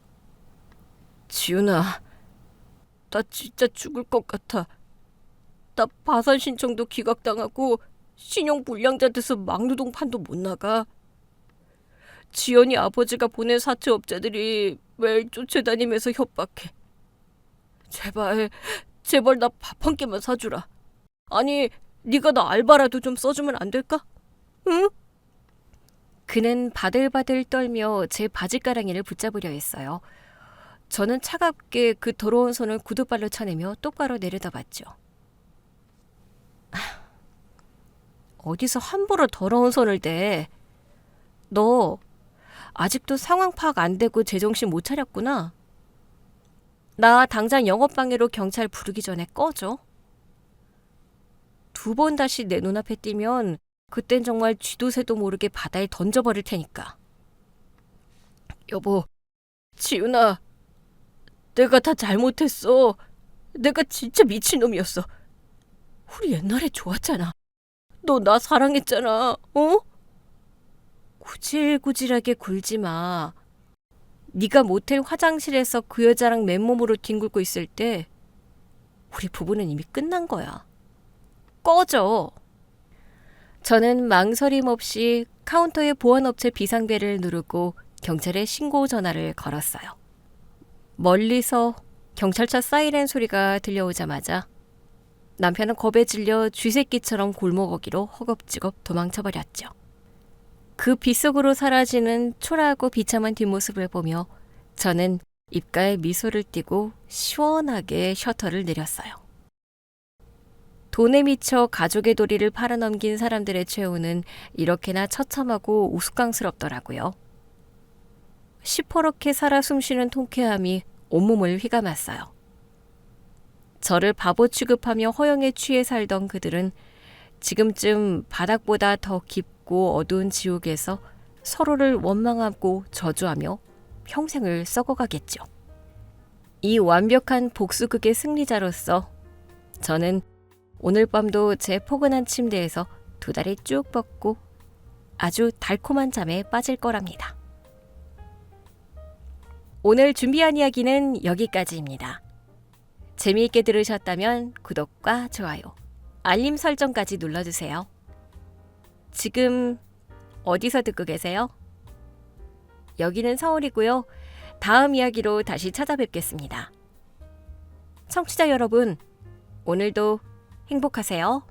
지훈아, 나 진짜 죽을 것 같아. 나 파산 신청도 기각당하고 신용불량자 돼서 막노동 판도 못 나가. 지연이 아버지가 보낸 사채업자들이 매일 쫓아다니면서 협박해. 제발 나 밥 한 끼만 사주라. 아니, 네가 나 알바라도 좀 써주면 안 될까? 응? 그는 바들바들 떨며 제 바지가랑이를 붙잡으려 했어요. 저는 차갑게 그 더러운 손을 구두발로 쳐내며 똑바로 내려다봤죠. 어디서 함부로 더러운 손을 대? 너 아직도 상황 파악 안 되고 제정신 못 차렸구나. 나 당장 영업방해로 경찰 부르기 전에 꺼져. 2번 다시 내 눈앞에 띄면 그땐 정말 쥐도 새도 모르게 바다에 던져버릴 테니까. 여보, 지훈아, 내가 다 잘못했어. 내가 진짜 미친놈이었어. 우리 옛날에 좋았잖아. 너 나 사랑했잖아. 어? 구질구질하게 굴지 마. 네가 모텔 화장실에서 그 여자랑 맨몸으로 뒹굴고 있을 때 우리 부부는 이미 끝난 거야. 꺼져. 저는 망설임 없이 카운터의 보안업체 비상벨을 누르고 경찰에 신고 전화를 걸었어요. 멀리서 경찰차 사이렌 소리가 들려오자마자 남편은 겁에 질려 쥐새끼처럼 골목어기로 허겁지겁 도망쳐버렸죠. 그 빗속으로 사라지는 초라하고 비참한 뒷모습을 보며 저는 입가에 미소를 띠고 시원하게 셔터를 내렸어요. 돈에 미쳐 가족의 도리를 팔아넘긴 사람들의 최후는 이렇게나 처참하고 우스꽝스럽더라고요. 시퍼렇게 살아 숨쉬는 통쾌함이 온몸을 휘감았어요. 저를 바보 취급하며 허영에 취해 살던 그들은 지금쯤 바닥보다 더 깊고 어두운 지옥에서 서로를 원망하고 저주하며 평생을 썩어가겠죠. 이 완벽한 복수극의 승리자로서 저는 오늘 밤도 제 포근한 침대에서 2다리 쭉 뻗고 아주 달콤한 잠에 빠질 거랍니다. 오늘 준비한 이야기는 여기까지입니다. 재미있게 들으셨다면 구독과 좋아요, 알림 설정까지 눌러주세요. 지금 어디서 듣고 계세요? 여기는 서울이고요. 다음 이야기로 다시 찾아뵙겠습니다. 청취자 여러분, 오늘도 행복하세요.